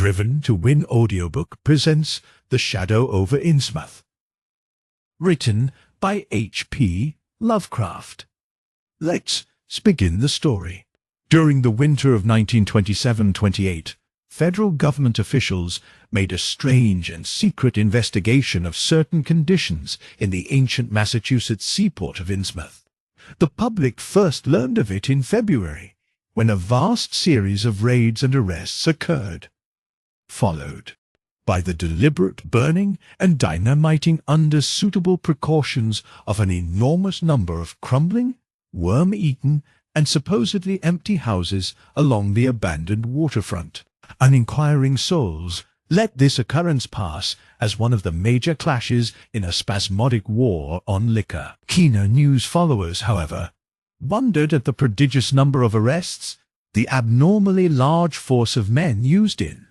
Driven to Win Audiobook presents The Shadow Over Innsmouth. Written by H.P. Lovecraft. Let's begin the story. During the winter of 1927-28, federal government officials made a strange and secret investigation of certain conditions in the ancient Massachusetts seaport of Innsmouth. The public first learned of it in February, when a vast series of raids and arrests occurred, followed by the deliberate burning and dynamiting under suitable precautions of an enormous number of crumbling, worm-eaten, and supposedly empty houses along the abandoned waterfront. Uninquiring souls let this occurrence pass as one of the major clashes in a spasmodic war on liquor. Keener news followers, however, wondered at the prodigious number of arrests, the abnormally large force of men used in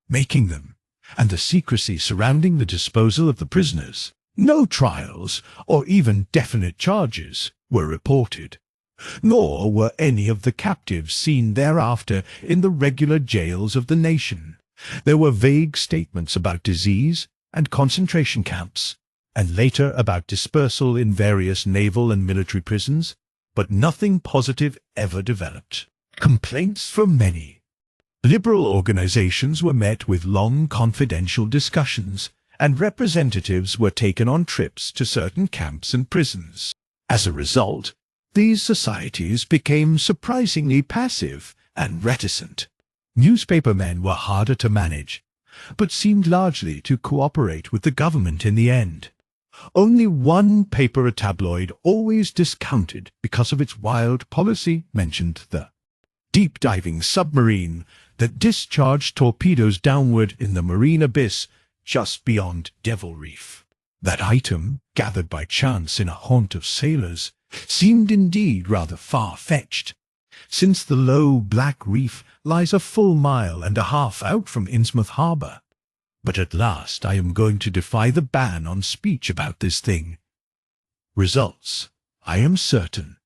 making them, and the secrecy surrounding the disposal of the prisoners. No trials, or even definite charges, were reported, nor were any of the captives seen thereafter in the regular jails of the nation. There were vague statements about disease and concentration camps, and later about dispersal in various naval and military prisons, but nothing positive ever developed. Complaints from many liberal organizations were met with long confidential discussions, and representatives were taken on trips to certain camps and prisons. As a result, these societies became surprisingly passive and reticent. Newspapermen were harder to manage, but seemed largely to cooperate with the government in the end. Only one paper, a tabloid always discounted because of its wild policy, mentioned the deep-diving submarine that discharged torpedoes downward in the marine abyss just beyond Devil Reef. That item, gathered by chance in a haunt of sailors, seemed indeed rather far-fetched, since the low black reef lies a full mile and a half out from Innsmouth harbour. But at last I am going to defy the ban on speech about this thing. Results, I am certain,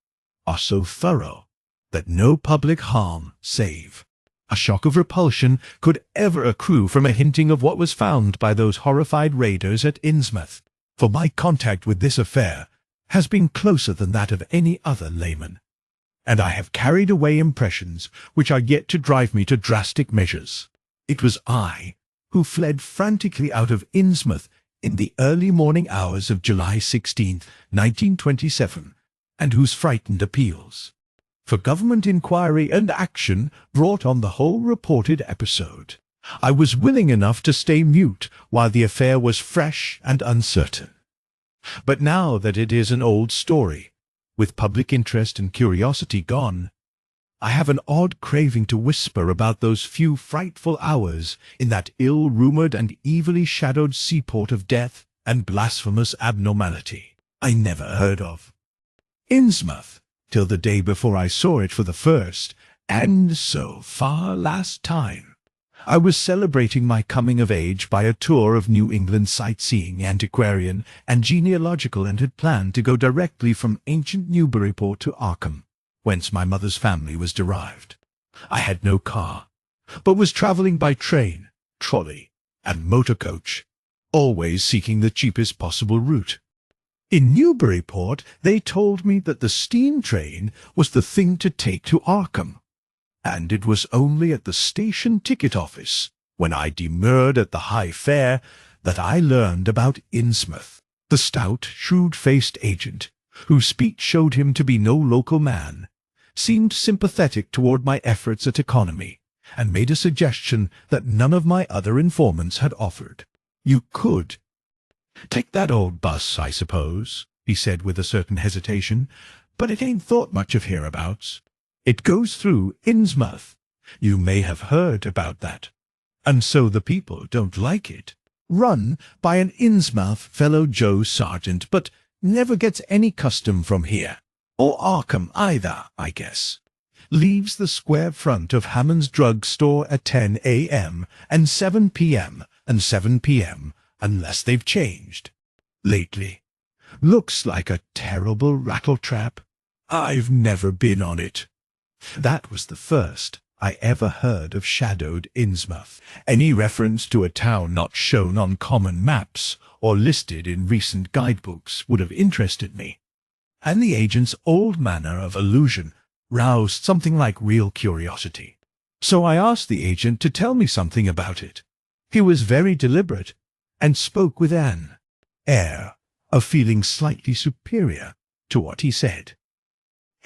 are so thorough that no public harm, save a shock of repulsion, could ever accrue from a hinting of what was found by those horrified raiders at Innsmouth. For my contact with this affair has been closer than that of any other layman, and I have carried away impressions which are yet to drive me to drastic measures. It was I who fled frantically out of Innsmouth in the early morning hours of July 16, 1927, and whose frightened appeals for government inquiry and action brought on the whole reported episode. I was willing enough to stay mute while the affair was fresh and uncertain. But now that it is an old story, with public interest and curiosity gone, I have an odd craving to whisper about those few frightful hours in that ill-rumoured and evilly shadowed seaport of death and blasphemous abnormality I never heard of. Innsmouth, till the day before I saw it for the first, and so far last time. I was celebrating my coming of age by a tour of New England sightseeing, antiquarian, and genealogical, and had planned to go directly from ancient Newburyport to Arkham, whence my mother's family was derived. I had no car, but was travelling by train, trolley, and motor coach, always seeking the cheapest possible route. In Newburyport they told me that the steam train was the thing to take to Arkham, and it was only at the station ticket office, when I demurred at the high fare, that I learned about Innsmouth. The stout, shrewd-faced agent, whose speech showed him to be no local man, seemed sympathetic toward my efforts at economy, and made a suggestion that none of my other informants had offered. "You could take that old bus, I suppose," he said with a certain hesitation, "but it ain't thought much of hereabouts. It goes through Innsmouth. You may have heard about that. And so the people don't like it. Run by an Innsmouth fellow Joe Sergeant, but never gets any custom from here. Or Arkham either, I guess. Leaves the square front of Hammond's Drug Store at 10 a.m. and 7 p.m. and 7 p.m., unless they've changed lately. Looks like a terrible rattletrap. I've never been on it." That was the first I ever heard of Shadowed Innsmouth. Any reference to a town not shown on common maps or listed in recent guidebooks would have interested me, and the agent's old manner of allusion roused something like real curiosity. So I asked the agent to tell me something about it. He was very deliberate and spoke with an air of feeling slightly superior to what he said.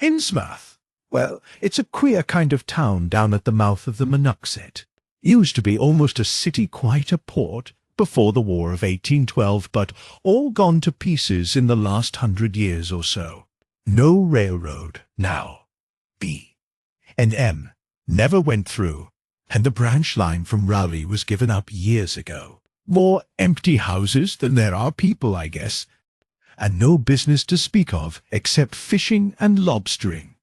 Innsmouth? Well, it's a queer kind of town down at the mouth of the Monoxet. Used to be almost a city, quite a port, before the War of 1812, but all gone to pieces in the last 100 years or so. No railroad now. B and M never went through, and the branch line from Rowley was given up years ago. More empty houses than there are people, I guess, and no business to speak of except fishing and lobstering.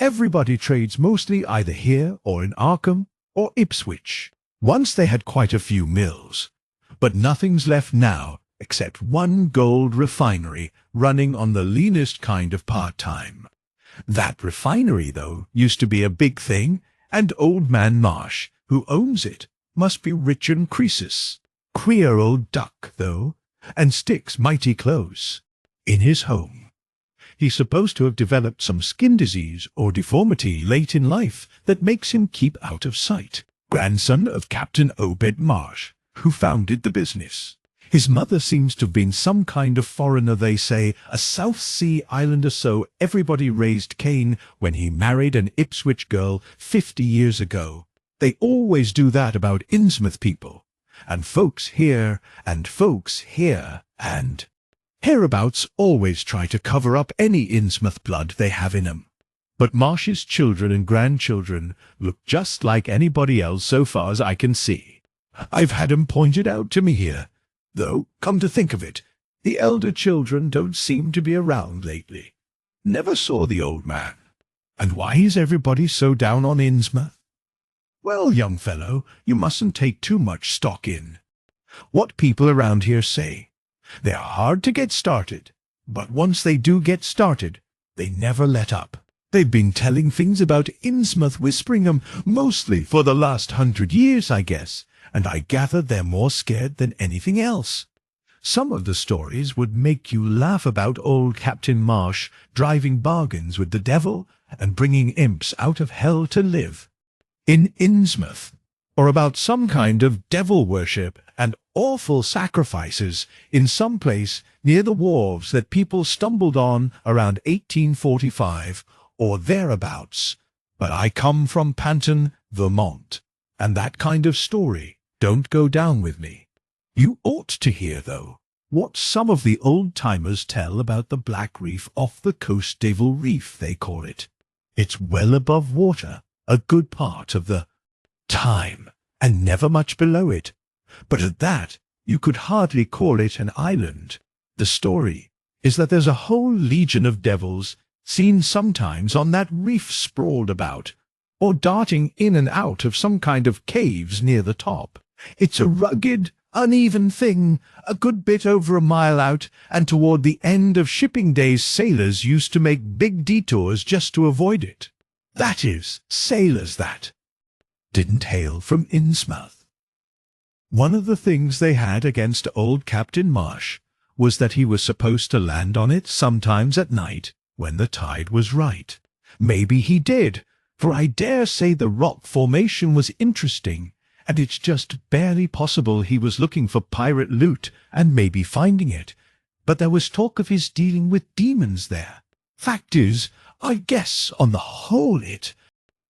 Everybody trades mostly either here or in Arkham or Ipswich. Once they had quite a few mills, but nothing's left now except one gold refinery running on the leanest kind of part-time. That refinery, though, used to be a big thing, and Old Man Marsh, who owns it, must be rich and Croesus. Queer old duck, though, and sticks mighty close. In his home. He's supposed to have developed some skin disease or deformity late in life that makes him keep out of sight. Grandson of Captain Obed Marsh, who founded the business. His mother seems to have been some kind of foreigner, they say, a South Sea Islander, so everybody raised Cain when he married an Ipswich girl 50 years ago. They always do that about Innsmouth people. And folks here, and folks here, and hereabouts always try to cover up any Innsmouth blood they have in 'em. But Marsh's children and grandchildren look just like anybody else so far as I can see. I've had 'em pointed out to me here, though, come to think of it, the elder children don't seem to be around lately. Never saw the old man. And why is everybody so down on Innsmouth? Well, young fellow, you mustn't take too much stock in what people around here say. They're hard to get started, but once they do get started, they never let up. They've been telling things about Innsmouth, whispering 'em mostly for the last 100 years, I guess, and I gather they're more scared than anything else. Some of the stories would make you laugh about old Captain Marsh driving bargains with the devil and bringing imps out of hell to live in Innsmouth, or about some kind of devil worship and awful sacrifices in some place near the wharves that people stumbled on around 1845 or thereabouts. But I come from Panton, Vermont, and that kind of story don't go down with me. You ought to hear, though, what some of the old-timers tell about the Black Reef off the coast, Devil Reef, they call it. It's well above water a good part of the time, and never much below it. But at that, you could hardly call it an island. The story is that there's a whole legion of devils seen sometimes on that reef sprawled about, or darting in and out of some kind of caves near the top. It's a rugged, uneven thing, a good bit over a mile out, and toward the end of shipping days sailors used to make big detours just to avoid it. That is, sailors that didn't hail from Innsmouth. One of the things they had against old Captain Marsh was that he was supposed to land on it sometimes at night when the tide was right. Maybe he did, for I dare say the rock formation was interesting, and it's just barely possible he was looking for pirate loot and maybe finding it. But there was talk of his dealing with demons there. Fact is, I guess on the whole it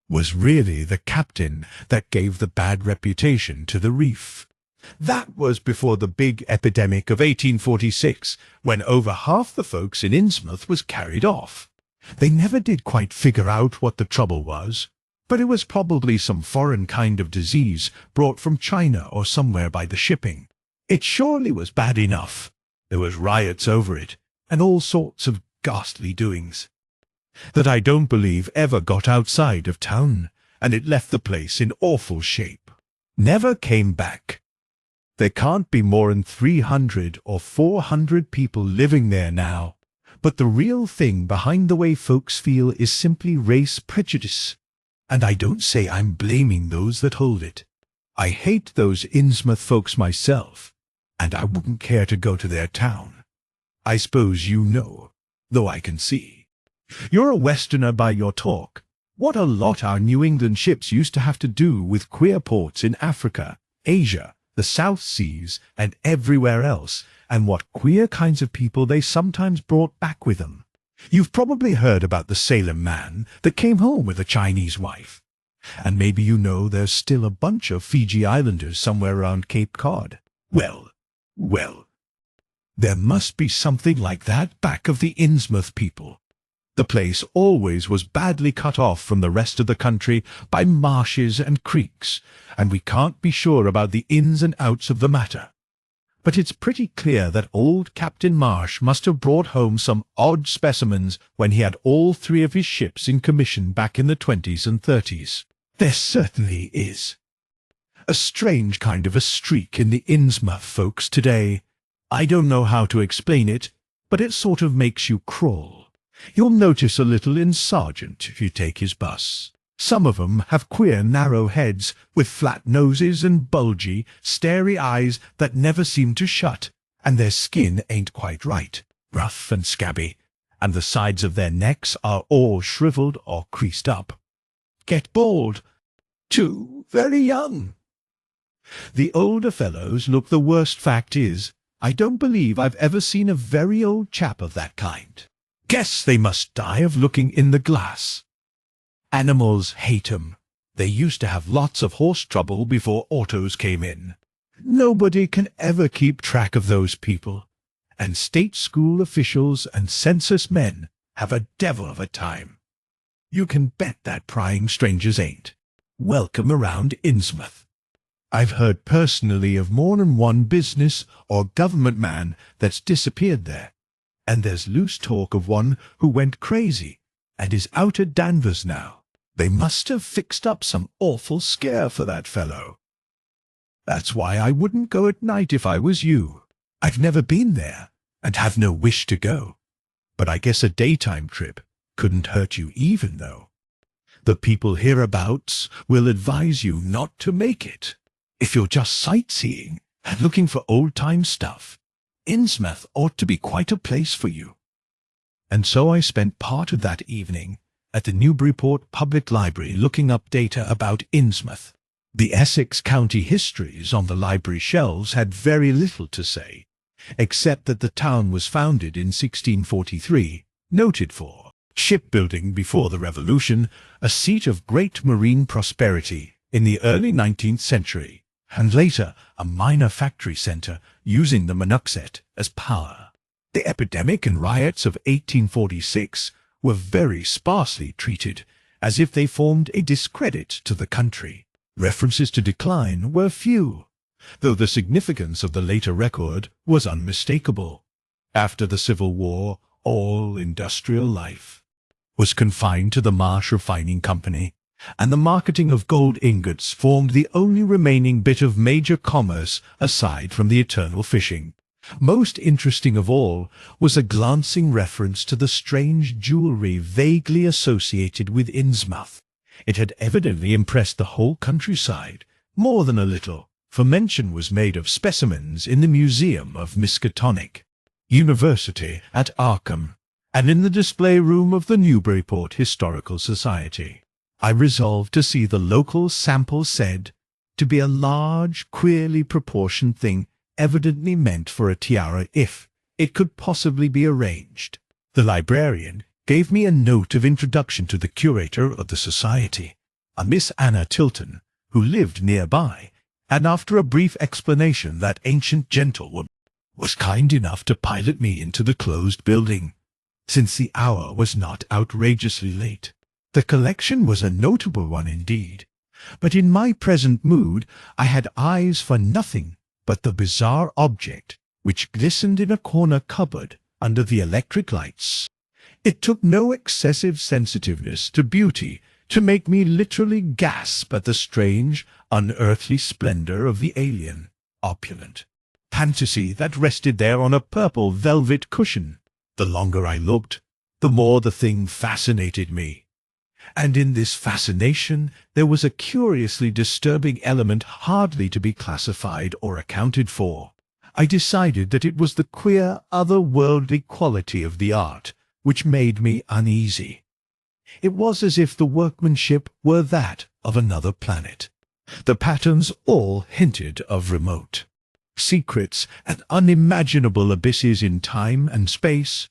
was really the captain that gave the bad reputation to the reef. That was before the big epidemic of 1846, when over half the folks in Innsmouth was carried off. They never did quite figure out what the trouble was, but it was probably some foreign kind of disease brought from China or somewhere by the shipping. It surely was bad enough. There was riots over it, and all sorts of ghastly doings that I don't believe ever got outside of town, and it left the place in awful shape. Never came back. There can't be more than 300 or 400 people living there now. But the real thing behind the way folks feel is simply race prejudice. And I don't say I'm blaming those that hold it. I hate those Innsmouth folks myself, and I wouldn't care to go to their town. I suppose you know, though I can see. You're a Westerner by your talk. What a lot our New England ships used to have to do with queer ports in Africa, Asia, the South Seas, and everywhere else, and what queer kinds of people they sometimes brought back with them. You've probably heard about the Salem man that came home with a Chinese wife. And maybe you know there's still a bunch of Fiji Islanders somewhere around Cape Cod. Well, there must be something like that back of the Innsmouth people. The place always was badly cut off from the rest of the country by marshes and creeks, and we can't be sure about the ins and outs of the matter. But it's pretty clear that old Captain Marsh must have brought home some odd specimens when he had all 3 of his ships in commission back in the 20s and 30s. There certainly is a strange kind of a streak in the Innsmouth folks today. I don't know how to explain it, but it sort of makes you crawl. You'll notice a little in Sargent if you take his bus. Some of 'em have queer narrow heads with flat noses and bulgy, starey eyes that never seem to shut, and their skin ain't quite right, rough and scabby, and the sides of their necks are all shriveled or creased up. Get bald, too, very young. The older fellows look the worst. Fact is, I don't believe I've ever seen a very old chap of that kind. Guess they must die of looking in the glass. Animals hate 'em. They used to have lots of horse trouble before autos came in. Nobody can ever keep track of those people, and state school officials and census men have a devil of a time. You can bet that prying strangers ain't welcome around Innsmouth. I've heard personally of more than one business or government man that's disappeared there, and there's loose talk of one who went crazy and is out at Danvers now. They must have fixed up some awful scare for that fellow. That's why I wouldn't go at night if I was you. I've never been there, and have no wish to go. But I guess a daytime trip couldn't hurt you even, though. The people hereabouts will advise you not to make it. If you're just sightseeing and looking for old-time stuff, Innsmouth ought to be quite a place for you. And so I spent part of that evening at the Newburyport Public Library looking up data about Innsmouth. The Essex County histories on the library shelves had very little to say, except that the town was founded in 1643, noted for shipbuilding before the Revolution, a seat of great marine prosperity in the early 19th century, and later a minor factory centre using the Monuxet as power. The epidemic and riots of 1846 were very sparsely treated, as if they formed a discredit to the country. References to decline were few, though the significance of the later record was unmistakable. After the Civil War, all industrial life was confined to the Marsh Refining Company, and the marketing of gold ingots formed the only remaining bit of major commerce aside from the eternal fishing. Most interesting of all was a glancing reference to the strange jewellery vaguely associated with Innsmouth. It had evidently impressed the whole countryside, more than a little, for mention was made of specimens in the Museum of Miskatonic University at Arkham, and in the display room of the Newburyport Historical Society. I resolved to see the local sample said to be a large, queerly proportioned thing evidently meant for a tiara if it could possibly be arranged. The librarian gave me a note of introduction to the curator of the society, a Miss Anna Tilton, who lived nearby, and after a brief explanation that ancient gentlewoman was kind enough to pilot me into the closed building, since the hour was not outrageously late. The collection was a notable one indeed, but in my present mood I had eyes for nothing but the bizarre object which glistened in a corner cupboard under the electric lights. It took no excessive sensitiveness to beauty to make me literally gasp at the strange, unearthly splendor of the alien, opulent fantasy that rested there on a purple velvet cushion. The longer I looked, the more the thing fascinated me. And in this fascination there was a curiously disturbing element hardly to be classified or accounted for. I decided that it was the queer, otherworldly quality of the art which made me uneasy. It was as if the workmanship were that of another planet. The patterns all hinted of remote secrets and unimaginable abysses in time and space,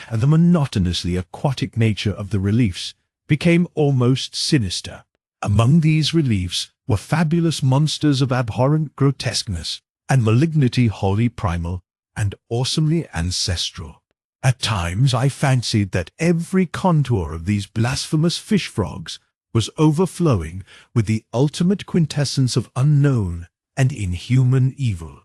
and the monotonously aquatic nature of the reliefs became almost sinister. Among these reliefs were fabulous monsters of abhorrent grotesqueness and malignity wholly primal and awesomely ancestral. At times I fancied that every contour of these blasphemous fish-frogs was overflowing with the ultimate quintessence of unknown and inhuman evil.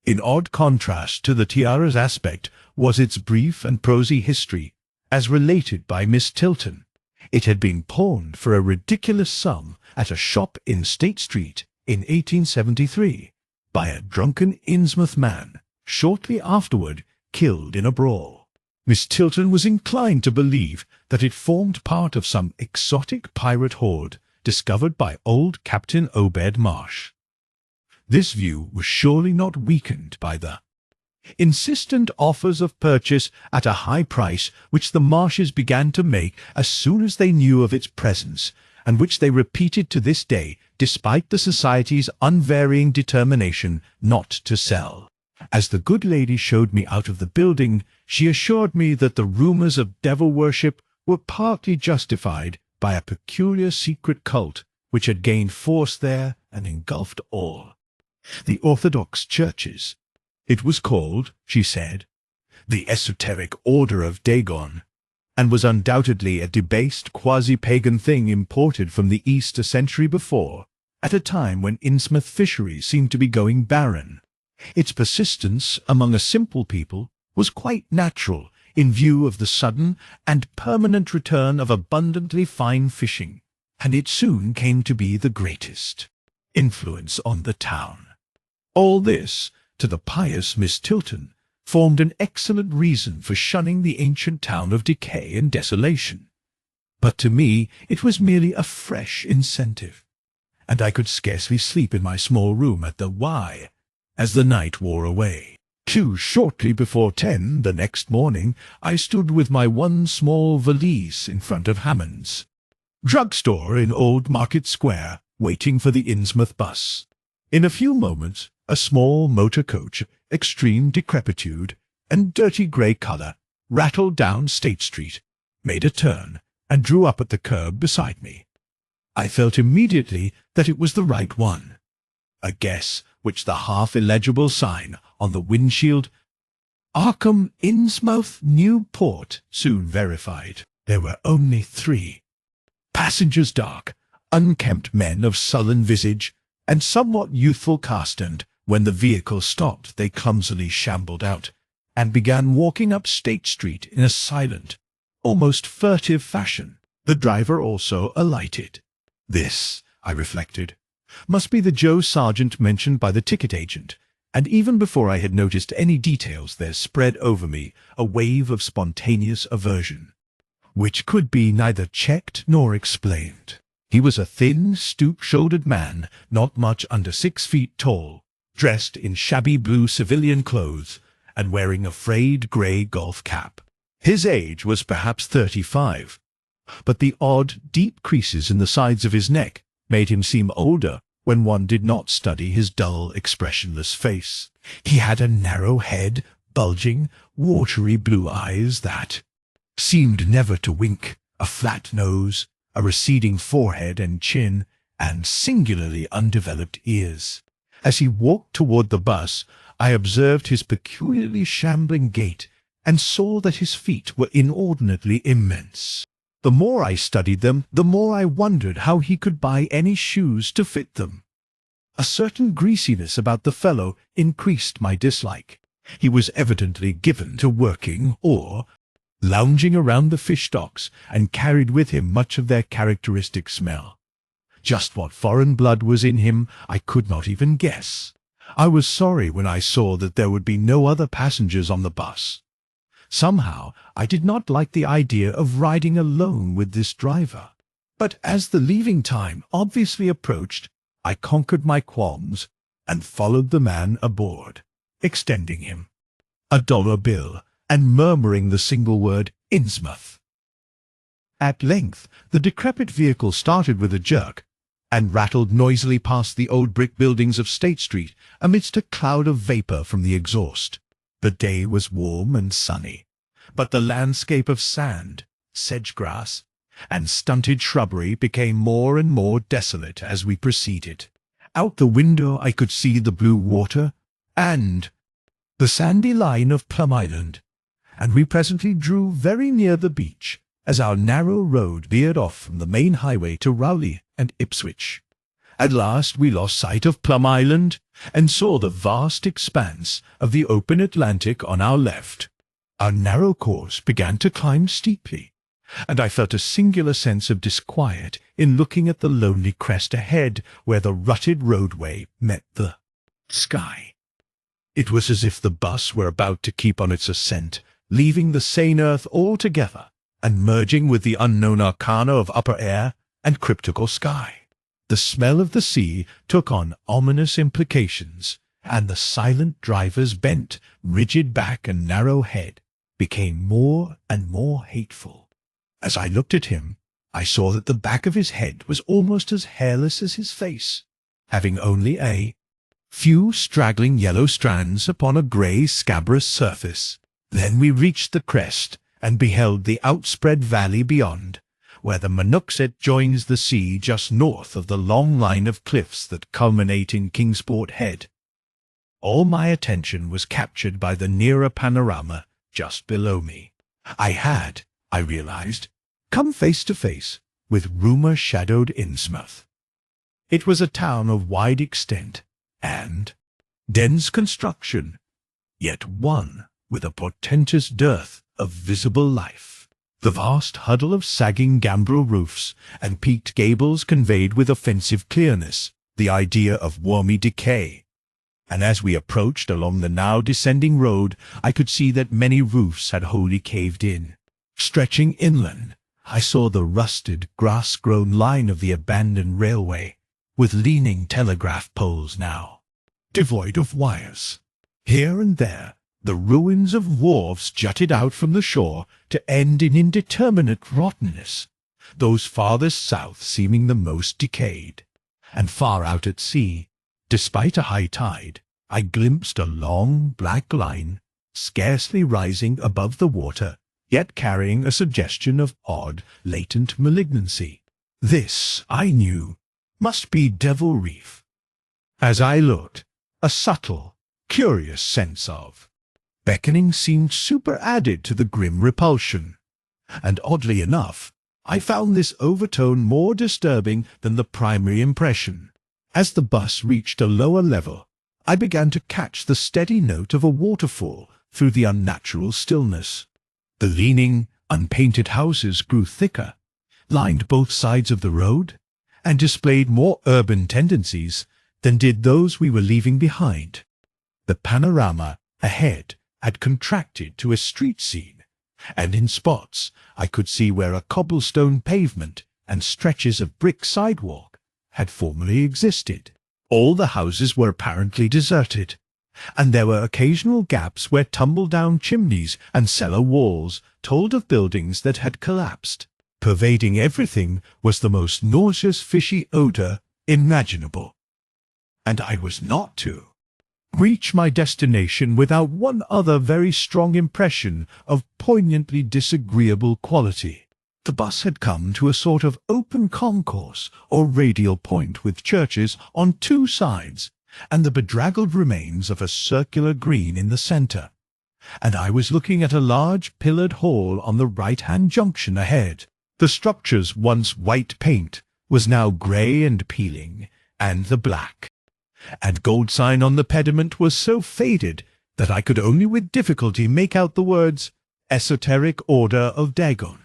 In odd contrast to the tiara's aspect was its brief and prosy history, as related by Miss Tilton. It had been pawned for a ridiculous sum at a shop in State Street in 1873 by a drunken Innsmouth man, shortly afterward killed in a brawl. Miss Tilton was inclined to believe that it formed part of some exotic pirate hoard discovered by old Captain Obed Marsh. This view was surely not weakened by the insistent offers of purchase at a high price which the Marshes began to make as soon as they knew of its presence, and which they repeated to this day despite the Society's unvarying determination not to sell. As the good lady showed me out of the building, she assured me that the rumors of devil worship were partly justified by a peculiar secret cult which had gained force there and engulfed all the orthodox churches. It was called, she said, the esoteric Order of Dagon, and was undoubtedly a debased quasi-pagan thing imported from the East a century before, at a time when Innsmouth fisheries seemed to be going barren. Its persistence among a simple people was quite natural in view of the sudden and permanent return of abundantly fine fishing, and it soon came to be the greatest influence on the town. All this, to the pious Miss Tilton, formed an excellent reason for shunning the ancient town of decay and desolation. But to me it was merely a fresh incentive, and I could scarcely sleep in my small room at the Y as the night wore away. Too shortly before 10 the next morning I stood with my one small valise in front of Hammond's drugstore in Old Market Square, waiting for the Innsmouth bus. In a few moments a small motor coach, extreme decrepitude and dirty grey colour, rattled down State Street, made a turn, and drew up at the curb beside me. I felt immediately that it was the right one, a guess which the half-illegible sign on the windshield, Arkham Innsmouth Newport, soon verified. There were only 3 passengers, dark, unkempt men of sullen visage and somewhat youthful cast, and when the vehicle stopped they clumsily shambled out and began walking up State Street in a silent, almost furtive fashion. The driver also alighted. This, I reflected, must be the Joe Sargent mentioned by the ticket agent, and even before I had noticed any details there spread over me a wave of spontaneous aversion, which could be neither checked nor explained. He was a thin, stoop-shouldered man, not much under 6 feet tall, dressed in shabby blue civilian clothes, and wearing a frayed grey golf cap. His age was perhaps 35, but the odd, deep creases in the sides of his neck made him seem older when one did not study his dull, expressionless face. He had a narrow head, bulging, watery blue eyes that seemed never to wink, a flat nose, a receding forehead and chin, and singularly undeveloped ears. As he walked toward the bus, I observed his peculiarly shambling gait, and saw that his feet were inordinately immense. The more I studied them, the more I wondered how he could buy any shoes to fit them. A certain greasiness about the fellow increased my dislike. He was evidently given to working or lounging around the fish docks, and carried with him much of their characteristic smell. Just what foreign blood was in him I could not even guess. I was sorry when I saw that there would be no other passengers on the bus. Somehow I did not like the idea of riding alone with this driver. But as the leaving time obviously approached, I conquered my qualms and followed the man aboard, extending him a dollar bill and murmuring the single word, Innsmouth. At length, the decrepit vehicle started with a jerk and rattled noisily past the old brick buildings of State Street amidst a cloud of vapor from the exhaust. The day was warm and sunny, but the landscape of sand, sedge-grass, and stunted shrubbery became more and more desolate as we proceeded. Out the window I could see the blue water and the sandy line of Plum Island, and we presently drew very near the beach as our narrow road veered off from the main highway to Rowley and Ipswich. At last we lost sight of Plum Island and saw the vast expanse of the open Atlantic on our left. Our narrow course began to climb steeply, and I felt a singular sense of disquiet in looking at the lonely crest ahead where the rutted roadway met the sky. It was as if the bus were about to keep on its ascent, leaving the sane earth altogether and merging with the unknown arcana of upper air and cryptical sky. The smell of the sea took on ominous implications, and the silent driver's bent, rigid back and narrow head became more and more hateful. As I looked at him, I saw that the back of his head was almost as hairless as his face, having only a few straggling yellow strands upon a grey scabrous surface. Then we reached the crest and beheld the outspread valley beyond, where the Monooksett joins the sea just north of the long line of cliffs that culminate in Kingsport Head. All my attention was captured by the nearer panorama just below me. I had, I realized, come face to face with rumour-shadowed Innsmouth. It was a town of wide extent and dense construction, yet one with a portentous dearth of visible life. The vast huddle of sagging gambrel roofs and peaked gables conveyed with offensive clearness the idea of wormy decay, and as we approached along the now descending road, I could see that many roofs had wholly caved in. Stretching inland, I saw the rusted, grass-grown line of the abandoned railway, with leaning telegraph poles now devoid of wires. Here and there, the ruins of wharves jutted out from the shore to end in indeterminate rottenness, those farthest south seeming the most decayed. And far out at sea, despite a high tide, I glimpsed a long black line, scarcely rising above the water, yet carrying a suggestion of odd, latent malignancy. This, I knew, must be Devil Reef. As I looked, a subtle, curious sense of beckoning seemed superadded to the grim repulsion, and oddly enough, I found this overtone more disturbing than the primary impression. As the bus reached a lower level, I began to catch the steady note of a waterfall through the unnatural stillness. The leaning, unpainted houses grew thicker, lined both sides of the road, and displayed more urban tendencies than did those we were leaving behind. The panorama ahead had contracted to a street scene, and in spots I could see where a cobblestone pavement and stretches of brick sidewalk had formerly existed. All the houses were apparently deserted, and there were occasional gaps where tumble-down chimneys and cellar walls told of buildings that had collapsed. Pervading everything was the most nauseous fishy odour imaginable, and I was not to reach my destination without one other very strong impression of poignantly disagreeable quality. The bus had come to a sort of open concourse or radial point with churches on two sides and the bedraggled remains of a circular green in the centre, and I was looking at a large pillared hall on the right-hand junction ahead. The structure's once white paint was now grey and peeling, and the black and gold sign on the pediment was so faded that I could only with difficulty make out the words, Esoteric Order of Dagon.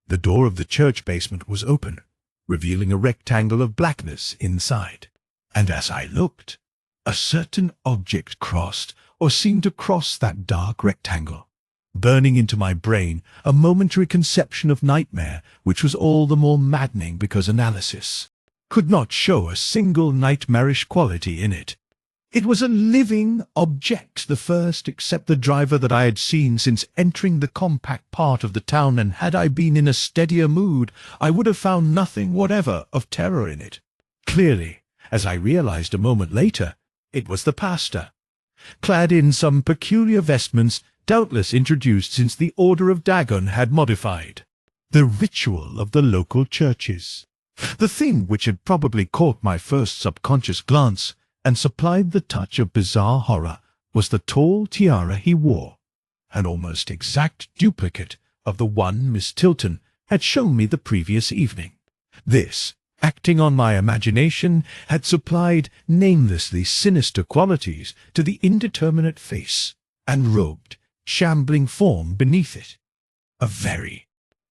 The door of the church basement was open, revealing a rectangle of blackness inside, and as I looked, a certain object crossed or seemed to cross that dark rectangle. burning into my brain a momentary conception of nightmare, which was all the more maddening because analysis could not show a single nightmarish quality in it. It was a living object, the first except the driver that I had seen since entering the compact part of the town, and had I been in a steadier mood, I would have found nothing whatever of terror in it. Clearly, as I realized a moment later, it was the pastor, clad in some peculiar vestments, doubtless introduced since the Order of Dagon had modified the ritual of the local churches. The thing which had probably caught my first subconscious glance and supplied the touch of bizarre horror was the tall tiara he wore, an almost exact duplicate of the one Miss Tilton had shown me the previous evening. This, acting on my imagination, had supplied namelessly sinister qualities to the indeterminate face and robed, shambling form beneath it. A very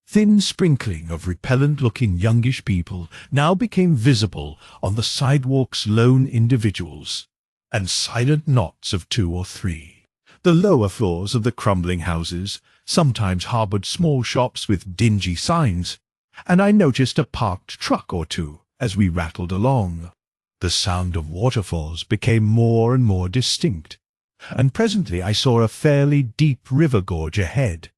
thin sprinkling of repellent-looking youngish people now became visible on the sidewalks, lone individuals, and silent knots of 2 or 3. The lower floors of the crumbling houses sometimes harbored small shops with dingy signs, and I noticed a parked truck or two as we rattled along. The sound of waterfalls became more and more distinct, and presently I saw a fairly deep river gorge ahead,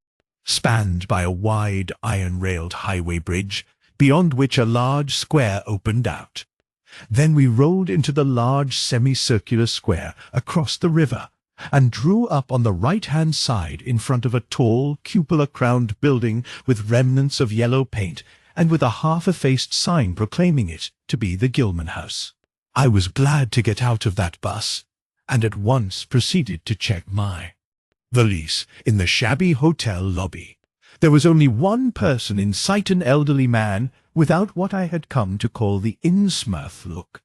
spanned by a wide iron-railed highway bridge, beyond which a large square opened out. Then we rolled into the large semicircular square across the river, and drew up on the right-hand side in front of a tall, cupola-crowned building with remnants of yellow paint, and with a half-effaced sign proclaiming it to be the Gilman House. I was glad to get out of that bus, and at once proceeded to check my valise in the shabby hotel lobby. There was only one person in sight, an elderly man without what I had come to call the Innsmouth look,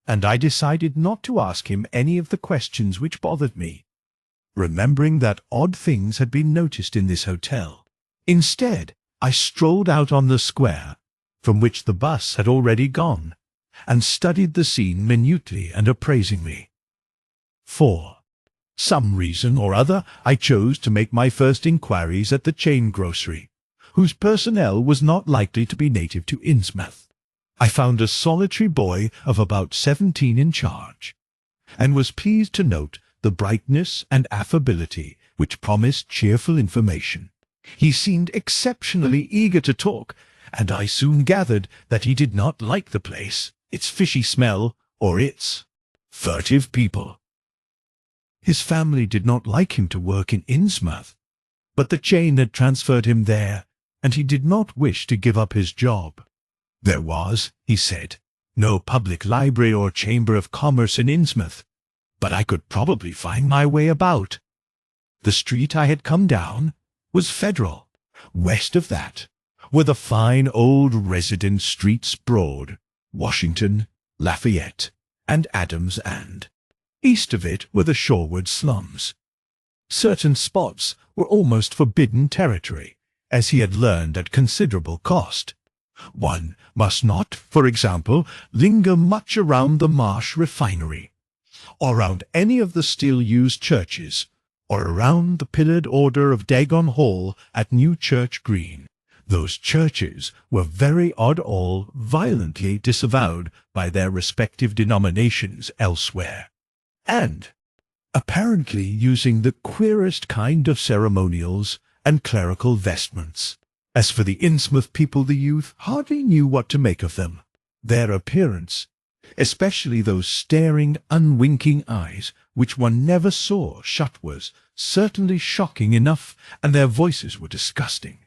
and I decided not to ask him any of the questions which bothered me, remembering that odd things had been noticed in this hotel. Instead, I strolled out on the square, from which the bus had already gone, and studied the scene minutely and appraisingly. For some reason or other, I chose to make my first inquiries at the chain grocery, whose personnel was not likely to be native to Innsmouth. I found a solitary boy of about 17 in charge, and was pleased to note the brightness and affability which promised cheerful information. He seemed exceptionally eager to talk, and I soon gathered that he did not like the place, its fishy smell, or its furtive people. His family did not like him to work in Innsmouth, but the chain had transferred him there, and he did not wish to give up his job. There was, he said, no public library or chamber of commerce in Innsmouth, but I could probably find my way about. The street I had come down was Federal. West of that were the fine old residence streets Broad, Washington, Lafayette, and Adams, and east of it were the shoreward slums. Certain spots were almost forbidden territory, as he had learned at considerable cost. One must not, for example, linger much around the Marsh refinery, or around any of the still-used churches, or around the pillared Order of Dagon Hall at New Church Green. Those churches were very odd, all violently disavowed by their respective denominations elsewhere, and apparently using the queerest kind of ceremonials and clerical vestments. As for the Innsmouth people, the youth hardly knew what to make of them. Their appearance, especially those staring, unwinking eyes which one never saw shut, was certainly shocking enough, and their voices were disgusting.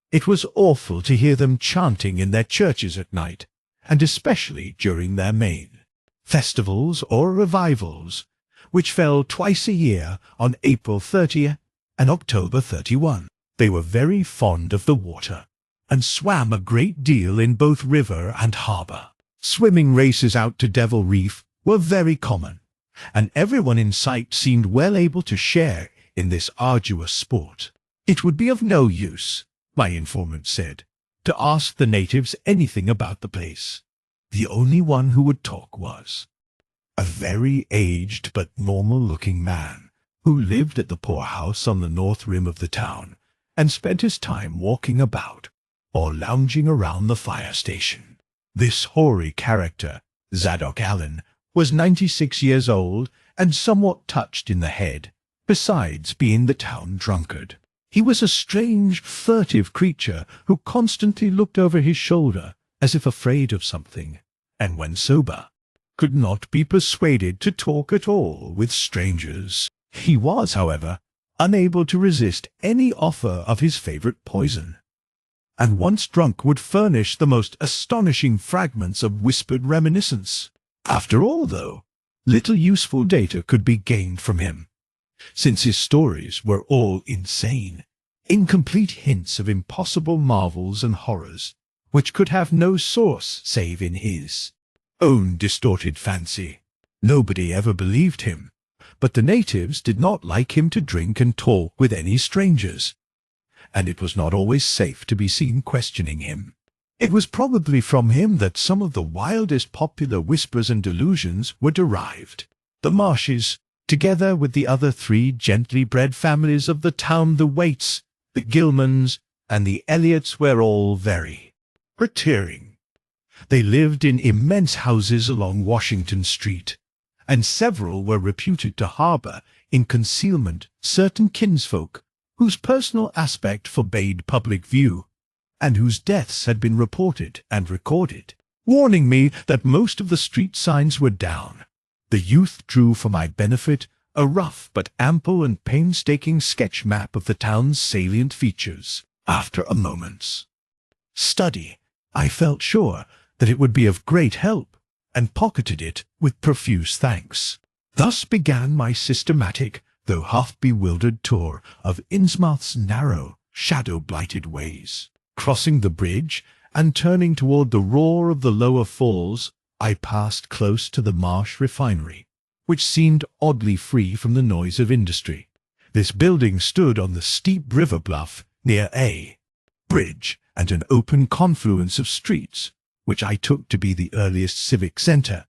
It was awful to hear them chanting in their churches at night, and especially during their main festivals or revivals, which fell twice a year on April 30 and October 31. They were very fond of the water, and swam a great deal in both river and harbour. Swimming races out to Devil Reef were very common, and everyone in sight seemed well able to share in this arduous sport. It would be of no use, my informant said, to ask the natives anything about the place. The only one who would talk was a very aged but normal-looking man, who lived at the poorhouse on the north rim of the town and spent his time walking about or lounging around the fire station. This hoary character, Zadok Allen, was 96 years old and somewhat touched in the head, besides being the town drunkard. He was a strange, furtive creature who constantly looked over his shoulder as if afraid of something, and when sober, could not be persuaded to talk at all with strangers. He was, however, unable to resist any offer of his favorite poison, and once drunk would furnish the most astonishing fragments of whispered reminiscence. After all, though, little useful data could be gained from him, since his stories were all insane, incomplete hints of impossible marvels and horrors, which could have no source save in his own distorted fancy. Nobody ever believed him, but the natives did not like him to drink and talk with any strangers, and it was not always safe to be seen questioning him. It was probably from him that some of the wildest popular whispers and delusions were derived. The Marshes, together with the other 3 gently bred families of the town, the Waits, the Gilmans, and the Elliots, were all very retiring. They lived in immense houses along Washington Street, and several were reputed to harbor in concealment certain kinsfolk whose personal aspect forbade public view, and whose deaths had been reported and recorded. Warning me that most of the street signs were down, the youth drew for my benefit a rough but ample and painstaking sketch map of the town's salient features. After a moment's study, I felt sure that it would be of great help, and pocketed it with profuse thanks. Thus began my systematic, though half-bewildered tour of Innsmouth's narrow, shadow-blighted ways. Crossing the bridge and turning toward the roar of the lower falls, I passed close to the Marsh refinery, which seemed oddly free from the noise of industry. This building stood on the steep river bluff near a bridge and an open confluence of streets, which I took to be the earliest civic center,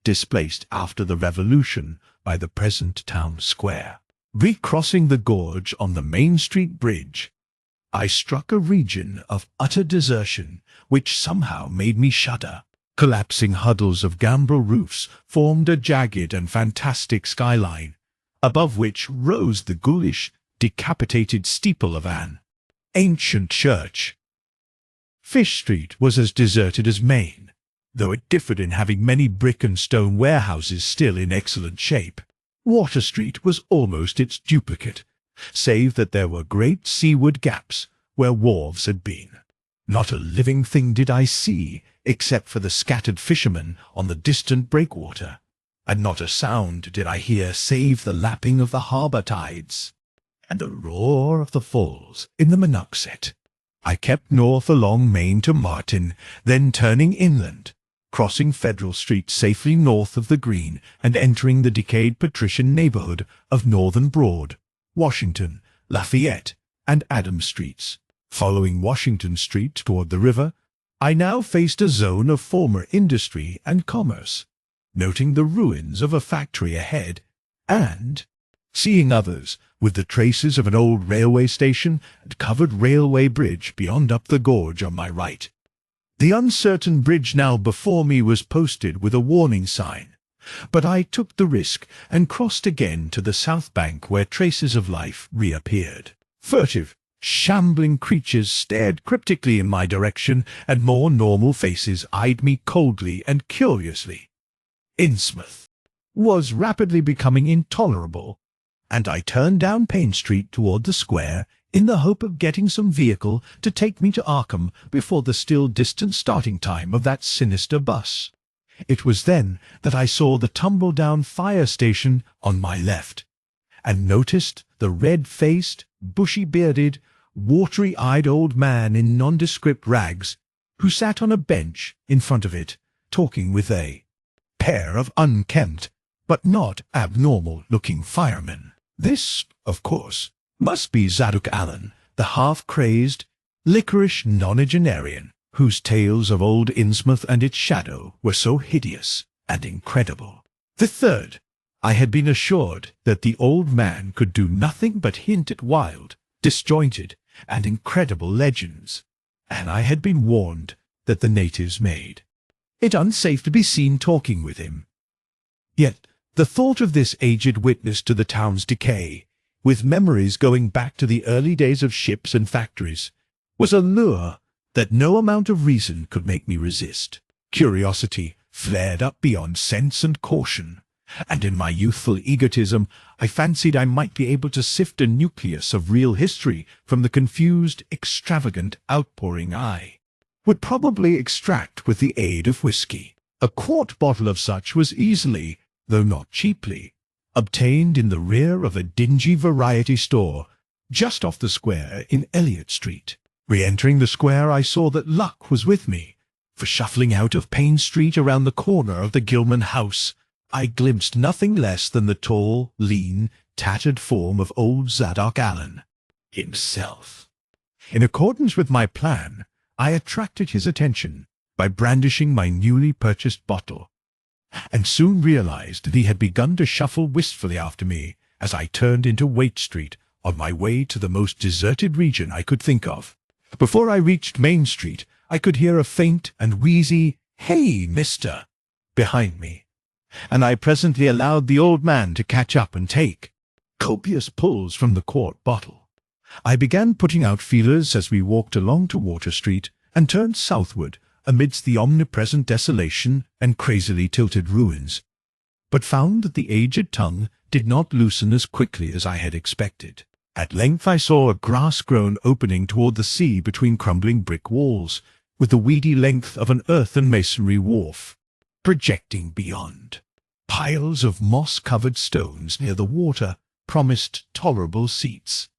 displaced after the Revolution by the present town square. Recrossing the gorge on the Main Street Bridge, I struck a region of utter desertion which somehow made me shudder. Collapsing huddles of gambrel roofs formed a jagged and fantastic skyline, above which rose the ghoulish, decapitated steeple of an ancient church. Fish Street was as deserted as Main, though it differed in having many brick and stone warehouses still in excellent shape. Water Street was almost its duplicate, save that there were great seaward gaps where wharves had been. Not a living thing did I see, except for the scattered fishermen on the distant breakwater, and not a sound did I hear save the lapping of the harbour tides and the roar of the falls in the Monoxet. I kept north along Main to Martin, then turning inland, crossing Federal Street safely north of the Green and entering the decayed patrician neighborhood of Northern Broad, Washington, Lafayette, and Adams Streets. Following Washington Street toward the river, I now faced a zone of former industry and commerce, noting the ruins of a factory ahead, and seeing others with the traces of an old railway station and covered railway bridge beyond up the gorge on my right. The uncertain bridge now before me was posted with a warning sign, but I took the risk and crossed again to the south bank where traces of life reappeared. Furtive, shambling creatures stared cryptically in my direction, and more normal faces eyed me coldly and curiously. Innsmouth was rapidly becoming intolerable, and I turned down Payne Street toward the square in the hope of getting some vehicle to take me to Arkham before the still distant starting time of that sinister bus. It was then that I saw the tumble-down fire station on my left, and noticed the red-faced, bushy-bearded, watery-eyed old man in nondescript rags, who sat on a bench in front of it, talking with a pair of unkempt, but not abnormal-looking firemen. This, of course, must be Zadok Allen, the half-crazed, licorice nonagenarian, whose tales of old Innsmouth and its shadow were so hideous and incredible. The third, I had been assured that the old man could do nothing but hint at wild, disjointed, and incredible legends, and I had been warned that the natives made it unsafe to be seen talking with him. Yet the thought of this aged witness to the town's decay, with memories going back to the early days of ships and factories, was a lure that no amount of reason could make me resist. Curiosity flared up beyond sense and caution, and in my youthful egotism I fancied I might be able to sift a nucleus of real history from the confused, extravagant outpouring I would probably extract with the aid of whiskey. A quart bottle of such was easily, though not cheaply, obtained in the rear of a dingy variety store just off the square in Elliot Street. Re-entering the square, I saw that luck was with me, for shuffling out of Payne Street around the corner of the Gilman house, I glimpsed nothing less than the tall, lean, tattered form of old Zadok Allen himself. In accordance with my plan, I attracted his attention by brandishing my newly purchased bottle, and soon realized that he had begun to shuffle wistfully after me as I turned into Waite Street on my way to the most deserted region I could think of. Before I reached Main Street, I could hear a faint and wheezy, "Hey, mister," behind me, and I presently allowed the old man to catch up and take copious pulls from the quart bottle. I began putting out feelers as we walked along to Water Street and turned southward amidst the omnipresent desolation and crazily tilted ruins, but found that the aged tongue did not loosen as quickly as I had expected. At length I saw a grass-grown opening toward the sea between crumbling brick walls, with the weedy length of an earth and masonry wharf projecting beyond. Piles of moss-covered stones near the water promised tolerable seats,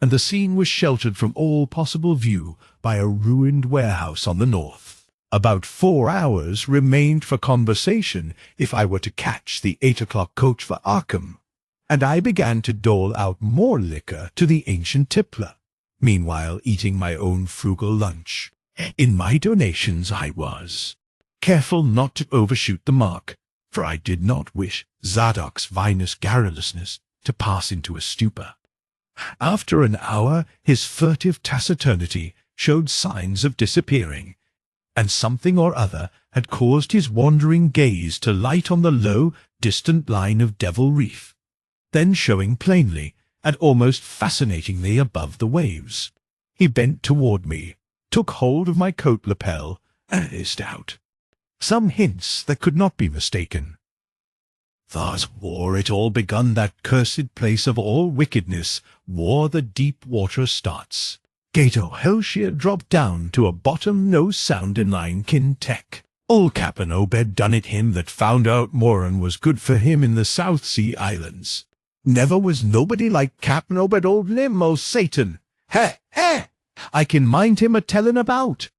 and the scene was sheltered from all possible view by a ruined warehouse on the north. About 4 hours remained for conversation if I were to catch the 8 o'clock coach for Arkham, and I began to dole out more liquor to the ancient tippler, meanwhile eating my own frugal lunch. In my donations I was careful not to overshoot the mark, for I did not wish Zadok's vinous garrulousness to pass into a stupor. After an hour, his furtive taciturnity showed signs of disappearing, and something or other had caused his wandering gaze to light on the low, distant line of Devil Reef, then showing plainly and almost fascinatingly above the waves. He bent toward me, took hold of my coat lapel, and hissed out some hints that could not be mistaken. "Thus war it all begun, that cursed place of all wickedness, war the deep water starts. Gato Hellshear dropped down to a bottom no sound in line kin tech. Old Cap'n Obed done it him that found out more'n was good for him in the South Sea Islands. Never was nobody like Cap'n Obed Old Limb, oh Satan! Heh, heh! I can mind him a-tellin' about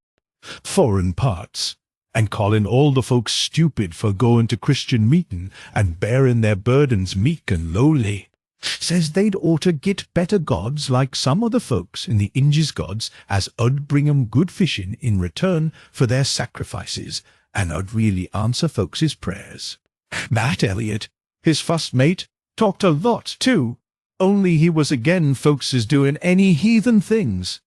foreign parts, and callin' all the folks stupid for goin' to Christian meetin' and bearin' their burdens meek and lowly. Says they'd oughter git better gods like some other folks in the Injis gods as 'ud bring 'em good fishin' in return for their sacrifices, and 'ud really answer folks' prayers. Matt Elliot, his fust mate, talked a lot too, only he was again folks' doin' any heathen things.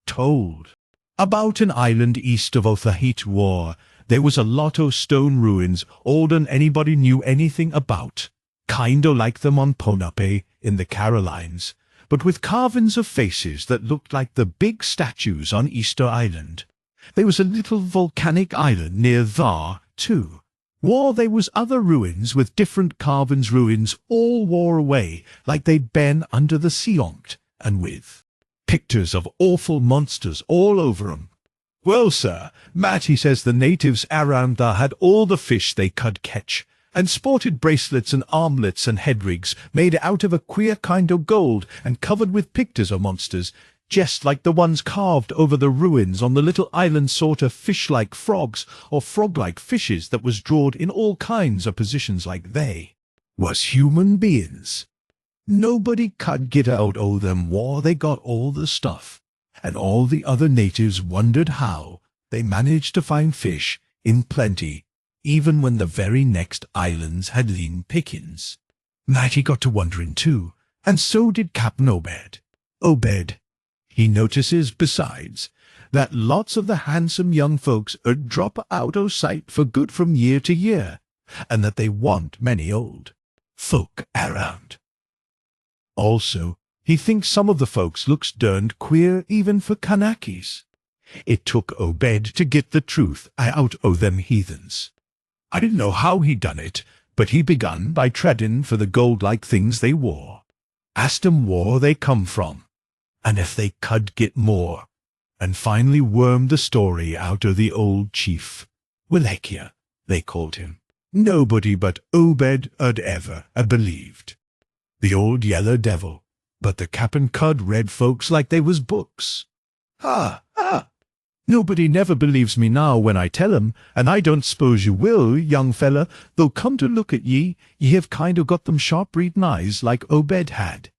Told about an island east of Otaheite War. There was a lot o' stone ruins older'n anybody knew anything about, kind o' like them on Ponape in the Carolines, but with carvin's of faces that looked like the big statues on Easter Island. There was a little volcanic island near thar, too. War they was other ruins with different carvin's ruins all wore away like they'd been under the sea onct, and with pictures of awful monsters all over 'em. Well, sir, Matty says the natives around there had all the fish they could catch, and sported bracelets and armlets and headrigs made out of a queer kind o' gold and covered with pictures o' monsters, just like the ones carved over the ruins on the little island sort of fish-like frogs or frog-like fishes that was drawed in all kinds of positions like they was human beings. Nobody could get out o' them war they got all the stuff, and all the other natives wondered how they managed to find fish in plenty even when the very next islands had lean pickings. Matty got to wondering too, and so did Captain Obed. Obed, he notices, besides, that lots of the handsome young folks drop out o' sight for good from year to year, and that they want many old folk around. Also, he thinks some of the folks looks derned queer even for Kanakis. It took Obed to get the truth out o' them heathens. I didn't know how he done it, but he begun by treading for the gold-like things they wore. Asked 'em where they come from, and if they could get more, and finally wormed the story out o' the old chief. Willekia, they called him. Nobody but Obed had ever believed. The old yeller devil, but the cap'n cud read folks like they was books. Ah! Nobody never believes me now when I tell 'em, and I don't suppose you will, young fella, though come to look at ye have kind o' got them sharp-reading eyes like Obed had.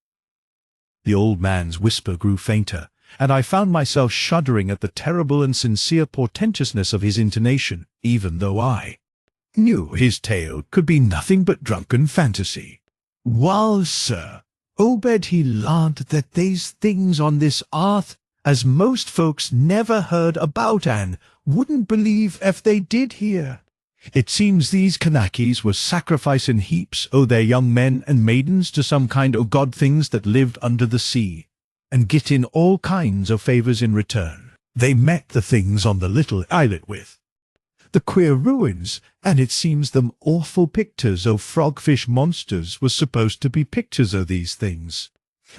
The old man's whisper grew fainter, and I found myself shuddering at the terrible and sincere portentousness of his intonation, even though I knew his tale could be nothing but drunken fantasy. Wal, sir, Obed he learned that they's things on this earth as most folks never heard about and wouldn't believe if they did hear. It seems these Kanakis were sacrificing heaps o' their young men and maidens to some kind o' god things that lived under the sea, and getting all kinds of favours in return. They met the things on the little islet with the queer ruins, and it seems them awful pictures o' frogfish monsters was supposed to be pictures o' these things.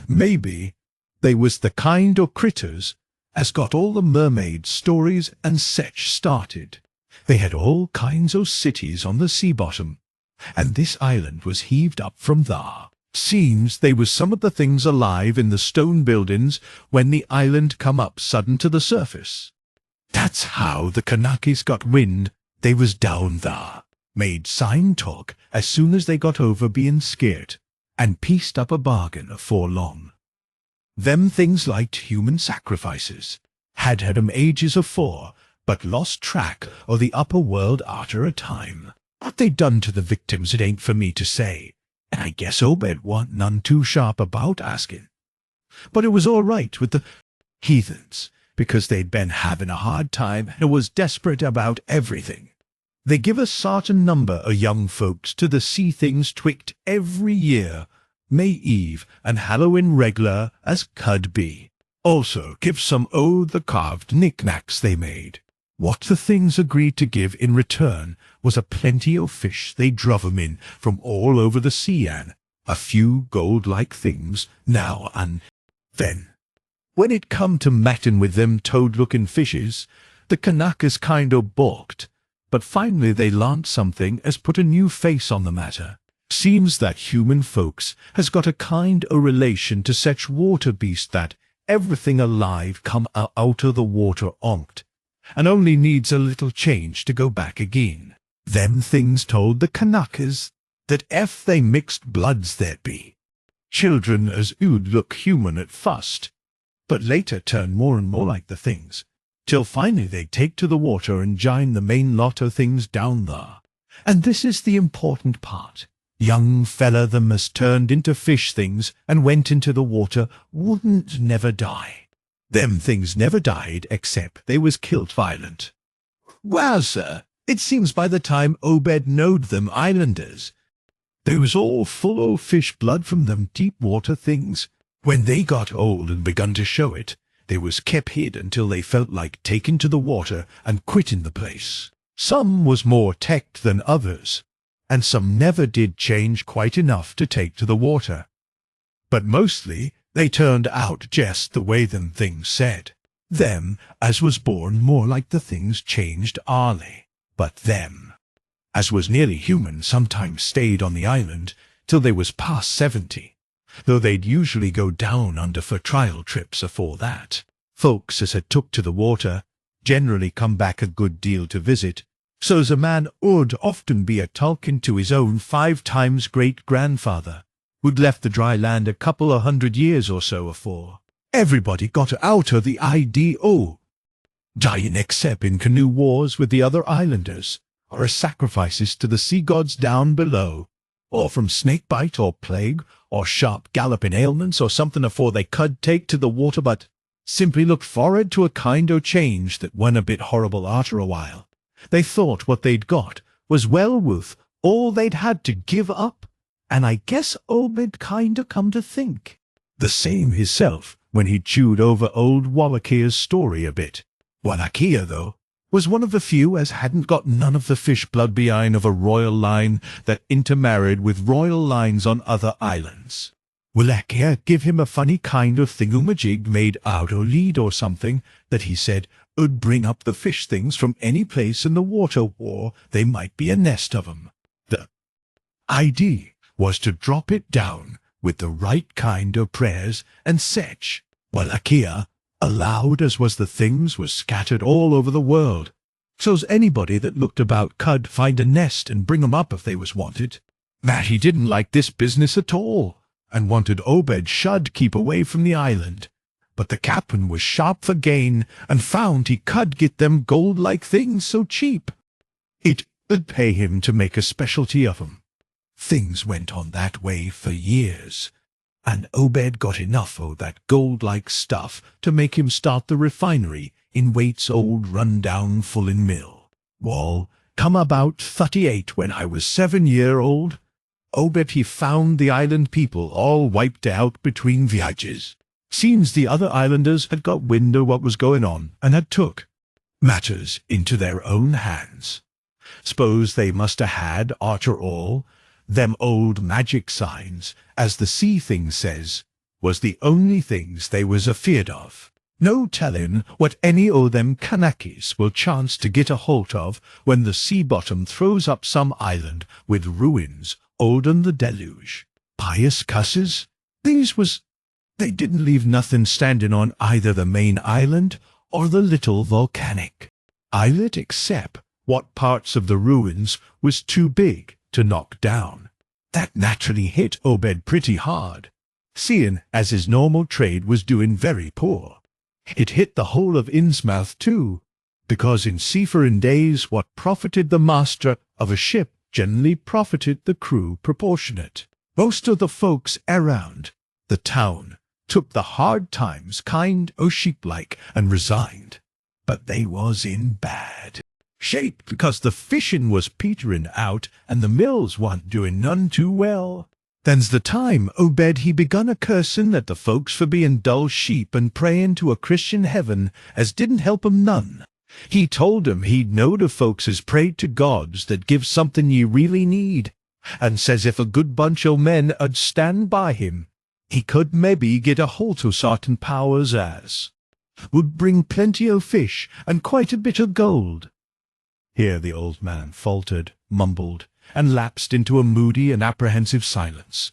Maybe they was the kind o' critters as got all the mermaid stories and sech started. They had all kinds o' cities on the sea bottom, and this island was heaved up from thar. Seems they was some of the things alive in the stone buildings when the island come up sudden to the surface. That's how the Kanakis got wind they was down thar, made sign talk as soon as they got over being scared, and pieced up a bargain afore long. Them things liked human sacrifices, had 'em ages afore, but lost track o' the upper world arter a time. What they done to the victims it ain't for me to say, and I guess Obed warn't none too sharp about asking. But it was all right with the heathens, because they'd been having a hard time and was desperate about everything. They give a certain number o' young folks to the sea things twict every year, May Eve and Halloween reg'lar as could be. Also give some o' the carved knick-knacks they made. What the things agreed to give in return was a plenty o' fish they druv 'em in from all over the sea, and a few gold-like things now and then. When it come to mattin' with them toad-looking fishes, the Kanakas kind o' balked, but finally they larnt something as put a new face on the matter. Seems that human folks has got a kind o' relation to sech water beasts that everything alive come out o' the water onct, and only needs a little change to go back again. Them things told the Kanakas that ef they mixed bloods there'd be children as 'ould look human at fust, but later turn more and more like the things, till finally they'd take to the water and jine the main lot o' things down there. And this is the important part. Young fella them as turned into fish things and went into the water wouldn't never die. Them things never died except they was killed violent. Well, sir, it seems by the time Obed knowed them islanders, they was all full o' fish blood from them deep water things. When they got old and begun to show it, they was kept hid until they felt like taking to the water and quitting the place. Some was more tecked than others, and some never did change quite enough to take to the water. But mostly they turned out just the way them things said. Them as was born more like the things changed early, but them as was nearly human sometimes stayed on the island till they was past 70, though they'd usually go down under for trial trips afore that. Folks as had took to the water generally come back a good deal to visit, so's a man 'ud often be a-talking to his own 5 times great-grandfather, who'd left the dry land a couple of 100 years or so afore. Everybody got out of the idea o' dying except in canoe wars with the other islanders, or as sacrifices to the sea gods down below, or from snake bite or plague, or sharp galloping ailments, or something afore they could take to the water, but simply looked forward to a kind o' change that went a bit horrible arter a while. They thought what they'd got was well worth all they'd had to give up, and I guess Obed kind o' come to think the same hisself when he chewed over old Wallachia's story a bit. Wallachia, though, was one of the few as hadn't got none of the fish blood behind of a royal line that intermarried with royal lines on other islands. Wallachia give him a funny kind of thingamajig made out o' lead or something that he said would bring up the fish things from any place in the water war they might be a nest of 'em. The idea was to drop it down with the right kind o' prayers and sech. Wallachia allowed as was the things was scattered all over the world, so's anybody that looked about could find a nest and bring 'em up if they was wanted. Matty didn't like this business at all, and wanted Obed should keep away from the island, but the captain was sharp for gain, and found he could get them gold-like things so cheap. It would pay him to make a specialty of 'em. Things went on that way for years, and Obed got enough o' that gold-like stuff to make him start the refinery in Waite's old run-down fullin' mill. Wall, come about 38 when I was 7-year-old, Obed he found the island people all wiped out between viages. Seems the other islanders had got wind o' what was going on, and had took matters into their own hands. S'pose they must 'a had, arter all, them old magic signs, as the sea thing says, was the only things they was afeard of. No tellin' what any o' them Kanakis will chance to get a holt of when the sea bottom throws up some island with ruins olden the deluge. Pious cusses? They didn't leave nothing standing on either the main island or the little volcanic islet, except what parts of the ruins was too big to knock down. That naturally hit Obed pretty hard, seeing as his normal trade was doing very poor. It hit the whole of Innsmouth too, because in seafaring days what profited the master of a ship generally profited the crew proportionate. Most of the folks around the town took the hard times kind o' sheep-like and resigned, but they was in bad shape because the fishing was petering out and the mills wa'n't doing none too well. Then's the time Obed he begun a cursin' at the folks for being dull sheep and prayin' to a Christian heaven as didn't help 'em none. He told 'em he'd knowed of folks as prayed to gods that give something ye really need, and says if a good bunch o' men 'ud stand by him, he could maybe get a holt o' sartin powers as would bring plenty o' fish and quite a bit o' gold. Here the old man faltered, mumbled, and lapsed into a moody and apprehensive silence,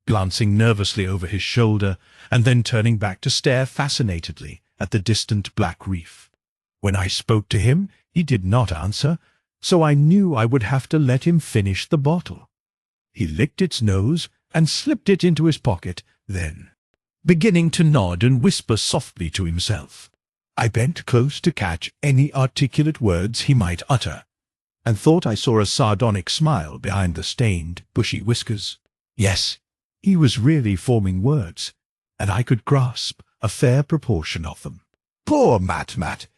glancing nervously over his shoulder, and then turning back to stare fascinatedly at the distant black reef. When I spoke to him, he did not answer, so I knew I would have to let him finish the bottle. He licked its nose and slipped it into his pocket, then, beginning to nod and whisper softly to himself, I bent close to catch any articulate words he might utter, and thought I saw a sardonic smile behind the stained, bushy whiskers. Yes, he was really forming words, and I could grasp a fair proportion of them. Poor Matt,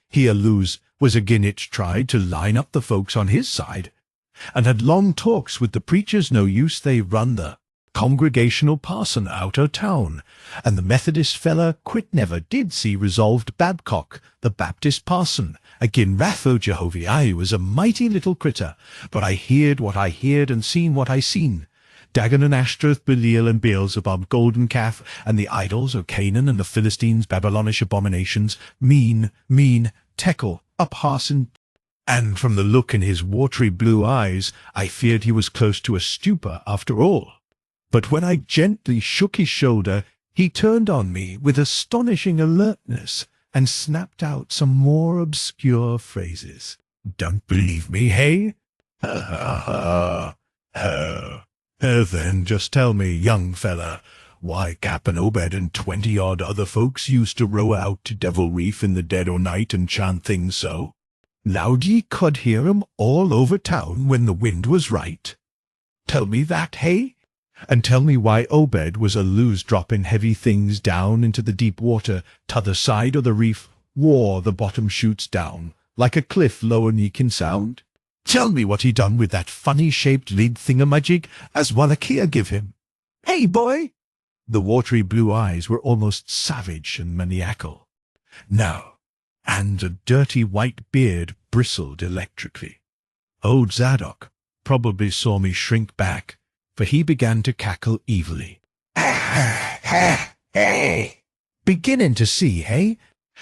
he was agin it tried to line up the folks on his side, and had long talks with the preachers no use they run the Congregational parson out o' town, and the Methodist fella quit never did see resolved Babcock, the Baptist parson, agin wrath o' Jehovah. I was a mighty little critter, but I heerd what I heerd and seen what I seen. Dagon and Ashtoreth, Belial and Beelzebub, golden calf, and the idols of Canaan and the Philistines, Babylonish abominations, mean, Tekel, a parson. And from the look in his watery blue eyes, I feared he was close to a stupor after all. But when I gently shook his shoulder, he turned on me with astonishing alertness and snapped out some more obscure phrases. Don't believe me, hey? Then just tell me, young fella, why Cap'n Obed and 20-odd other folks used to row out to Devil Reef in the dead o' night and chant things so. Loud ye could hear 'em all over town when the wind was right. Tell me that, hey? And tell me why Obed was a loose dropping heavy things down into the deep water t'other side o' the reef, wore the bottom shoots down, like a cliff lower ye can sound. Tell me what he done with that funny-shaped lead thingamajig as Wallachia give him. Hey, boy! The watery blue eyes were almost savage and maniacal. Now, and a dirty white beard bristled electrically. Old Zadok probably saw me shrink back, for he began to cackle evilly. Beginning to see, hey?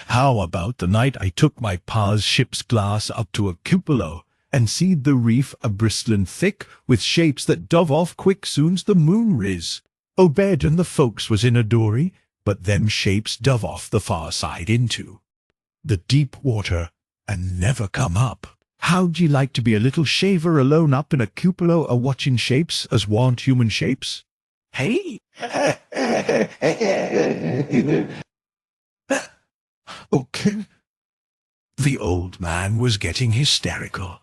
How about the night I took my pa's ship's glass up to a cupola and seed the reef a-bristling thick with shapes that dove off quick soon's the moon riz? Obed and the folks was in a dory, but them shapes dove off the far side into the deep water and never come up. How'd ye like to be a little shaver alone up in a cupola a-watching shapes as warn't human shapes? Hey? Okay. The old man was getting hysterical,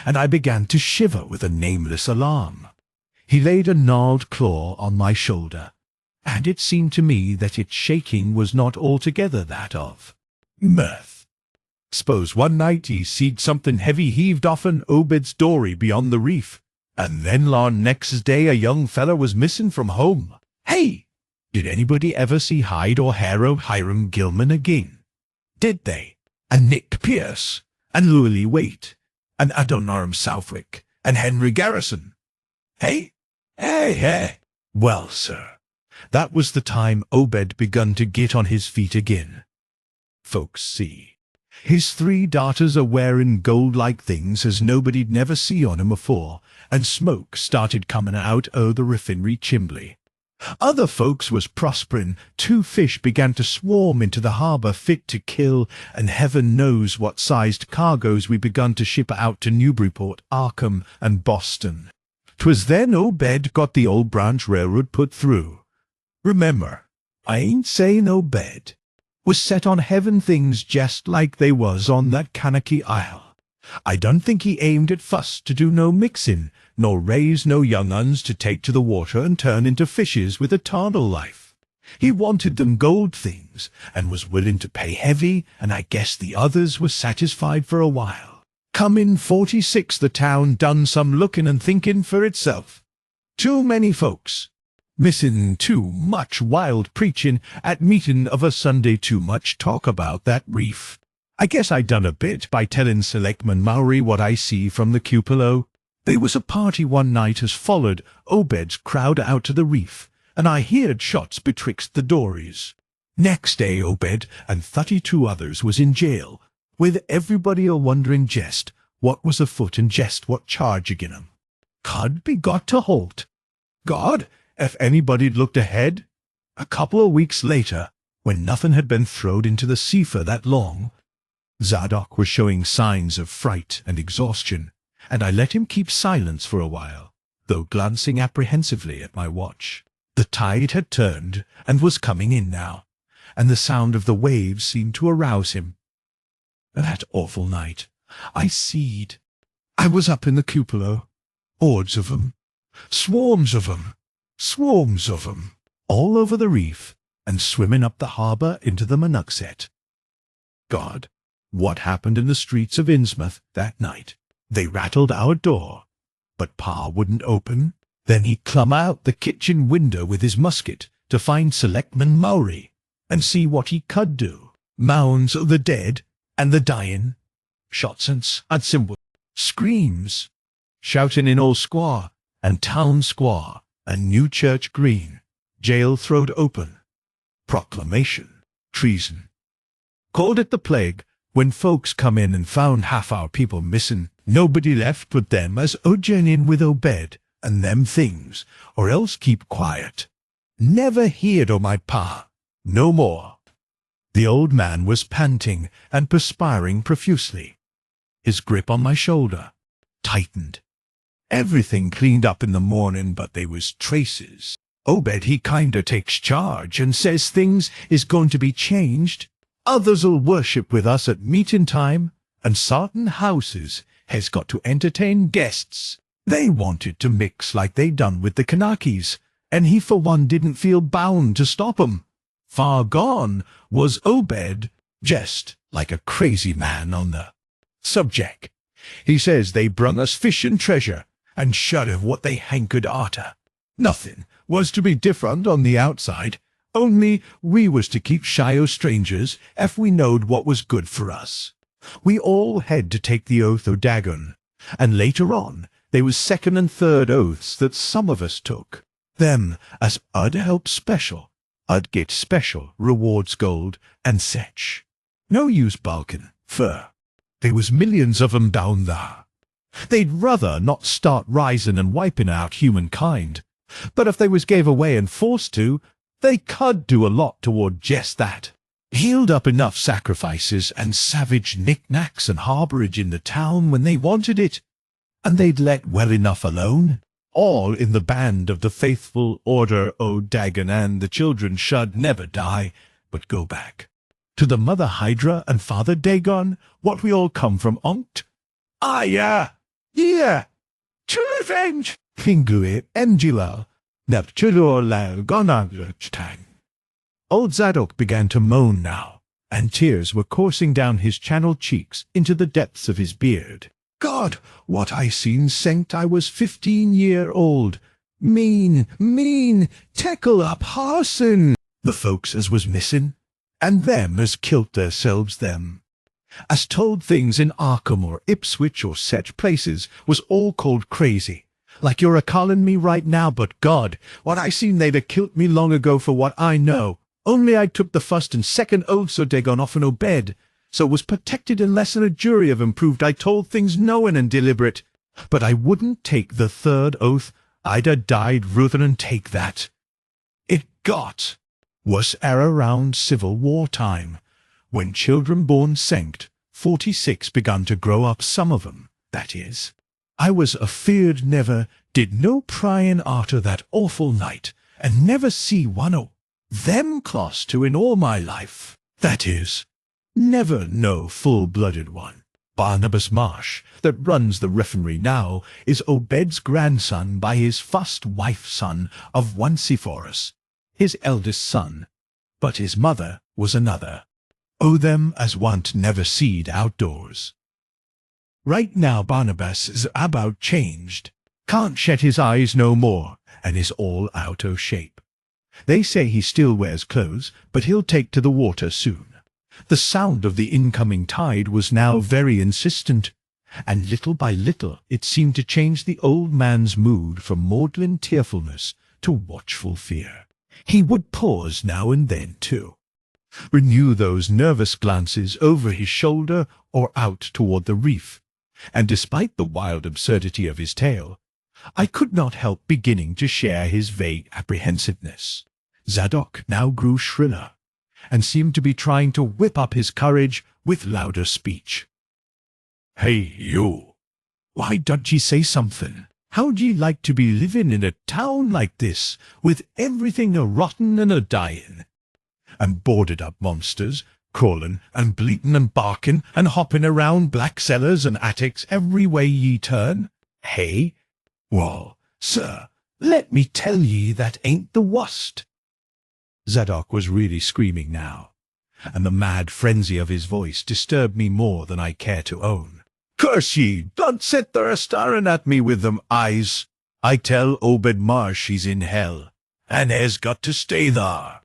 and I began to shiver with a nameless alarm. He laid a gnarled claw on my shoulder, and it seemed to me that its shaking was not altogether that of mirth. S'pose one night he seed something heavy heaved off an Obed's dory beyond the reef, and then larn next day a young feller was missing from home. Hey, did anybody ever see hide or hair o' Hiram Gilman again? Did they? And Nick Pierce, and Louis Waite, and Adoniram Southwick, and Henry Garrison? Hey? Hey. Well, sir, that was the time Obed begun to git on his feet again. Folks see, his 3 daughters are wearing gold-like things as nobody'd never see on 'em afore, and smoke started comin' out o' the refinery chimbley. Other folks was prosperin', 2 fish began to swarm into the harbour fit to kill, and heaven knows what sized cargoes we begun to ship out to Newburyport, Arkham, and Boston. 'Twas then Obed got the Old Branch Railroad put through. Remember, I ain't sayin' Obed was set on heaven things jest like they was on that Kanaki Isle. I don't think he aimed at fuss to do no mixin', nor raise no young uns to take to the water and turn into fishes with eternal life. He wanted them gold things, and was willing to pay heavy, and I guess the others was satisfied for a while. Come in 46 the town done some lookin' and thinkin' for itself. Too many folks. Missin' too much wild preachin' at meetin' of a Sunday, too much talk about that reef. I guess I done a bit by tellin' Selectman Mowry what I see from the cupola. They was a party one night as followed Obed's crowd out to the reef, and I heard shots betwixt the dories. Next day Obed and 32 others was in jail, with everybody a-wondering jest what was afoot and jest what charge agin 'em. Could be got to halt. God, if anybody'd looked ahead. A couple of weeks later, when nothing had been throwed into the sea for that long, Zadok was showing signs of fright and exhaustion, and I let him keep silence for a while, though glancing apprehensively at my watch. The tide had turned and was coming in now, and the sound of the waves seemed to arouse him. That awful night, I seed. I was up in the cupola, hordes of 'em, swarms of 'em, all over the reef, and swimming up the harbour into the Monuxet. God, what happened in the streets of Innsmouth that night? They rattled our door, but Pa wouldn't open. Then he clumb out the kitchen window with his musket to find Selectman Mowry, and see what he could do. Mounds of the dead and the dying, shots and symbol, screams, shouting in Old Squaw and Town Squaw and New Church Green, jail throwed open, proclamation, treason. Called it the plague when folks come in and found half our people missing. Nobody left but them as join in with Obed and them things, or else keep quiet. Never heard o' my Pa, no more. The old man was panting and perspiring profusely. His grip on my shoulder tightened. Everything cleaned up in the morning, but they was traces. Obed he kinder takes charge and says things is going to be changed. Others'll worship with us at meeting time, and certain houses has got to entertain guests. They wanted to mix like they done with the Kanakis, and he for one didn't feel bound to stop 'em. Far gone was Obed, just like a crazy man on the subject. He says they brung us fish and treasure, and shud of what they hankered arter. Nothing was to be different on the outside, only we was to keep shy o' strangers if we knowed what was good for us. We all had to take the oath o' Dagon, and later on there was second and third oaths that some of us took. Them as I'd help special, I'd get special rewards gold and sech. No use balkin, fur. There was millions of 'em down there. They'd rather not start rising and wiping out humankind, but if they was gave away and forced to, they could do a lot toward just that. Healed up enough sacrifices and savage knickknacks and harbourage in the town when they wanted it, and they'd let well enough alone, all in the band of the faithful order o' Dagon, and the children should never die, but go back to the mother Hydra and father Dagon, what we all come from onct. Ah, yeah, to revenge, Pingue Angela, Neptulor Gonagtang. Old Zadok began to moan now, and tears were coursing down his channeled cheeks into the depths of his beard. God, what I seen senct I was 15-year-old. Mean, tackle up Harson. The folks as was missing, and them as kilt theirselves them. As told things in Arkham or Ipswich or such places was all called crazy, like you're a-calling me right now, but God, what I seen they'd a-kilt me long ago for what I know. Only I took the first and second oaths o' Dagon off and Obed, so was protected unless a jury of 'em proved I told things knowing and deliberate. But I wouldn't take the third oath. I'd a died ruther than take that. It was around Civil War time, when children born sanct, 46 begun to grow up, some of 'em, that is. I was afeard never did no pryin' arter that awful night, and never see one o' them close to in all my life. That is, never no full-blooded one. Barnabas Marsh, that runs the refinery now, is Obed's grandson by his first wife's son of Onesiphorus, his eldest son, but his mother was another. O them as want never seed outdoors. Right now Barnabas is about changed, can't shut his eyes no more, and is all out o' shape. They say he still wears clothes, but he'll take to the water soon. The sound of the incoming tide was now very insistent, and little by little it seemed to change the old man's mood from maudlin tearfulness to watchful fear. He would pause now and then, too, renew those nervous glances over his shoulder or out toward the reef, and despite the wild absurdity of his tale, I could not help beginning to share his vague apprehensiveness. Zadok now grew shriller, and seemed to be trying to whip up his courage with louder speech. "Hey, you! Why don't ye say something? How'd ye like to be living in a town like this, with everything a-rotten and a-dying, and boarded-up monsters, crawling and bleating and barking and hopping around black cellars and attics every way ye turn? Hey? Well, sir, let me tell ye that ain't the worst." Zadok was really screaming now, and the mad frenzy of his voice disturbed me more than I care to own. "Curse ye, don't sit there a-staring at me with them eyes. I tell Obed Marsh he's in hell, and has got to stay there."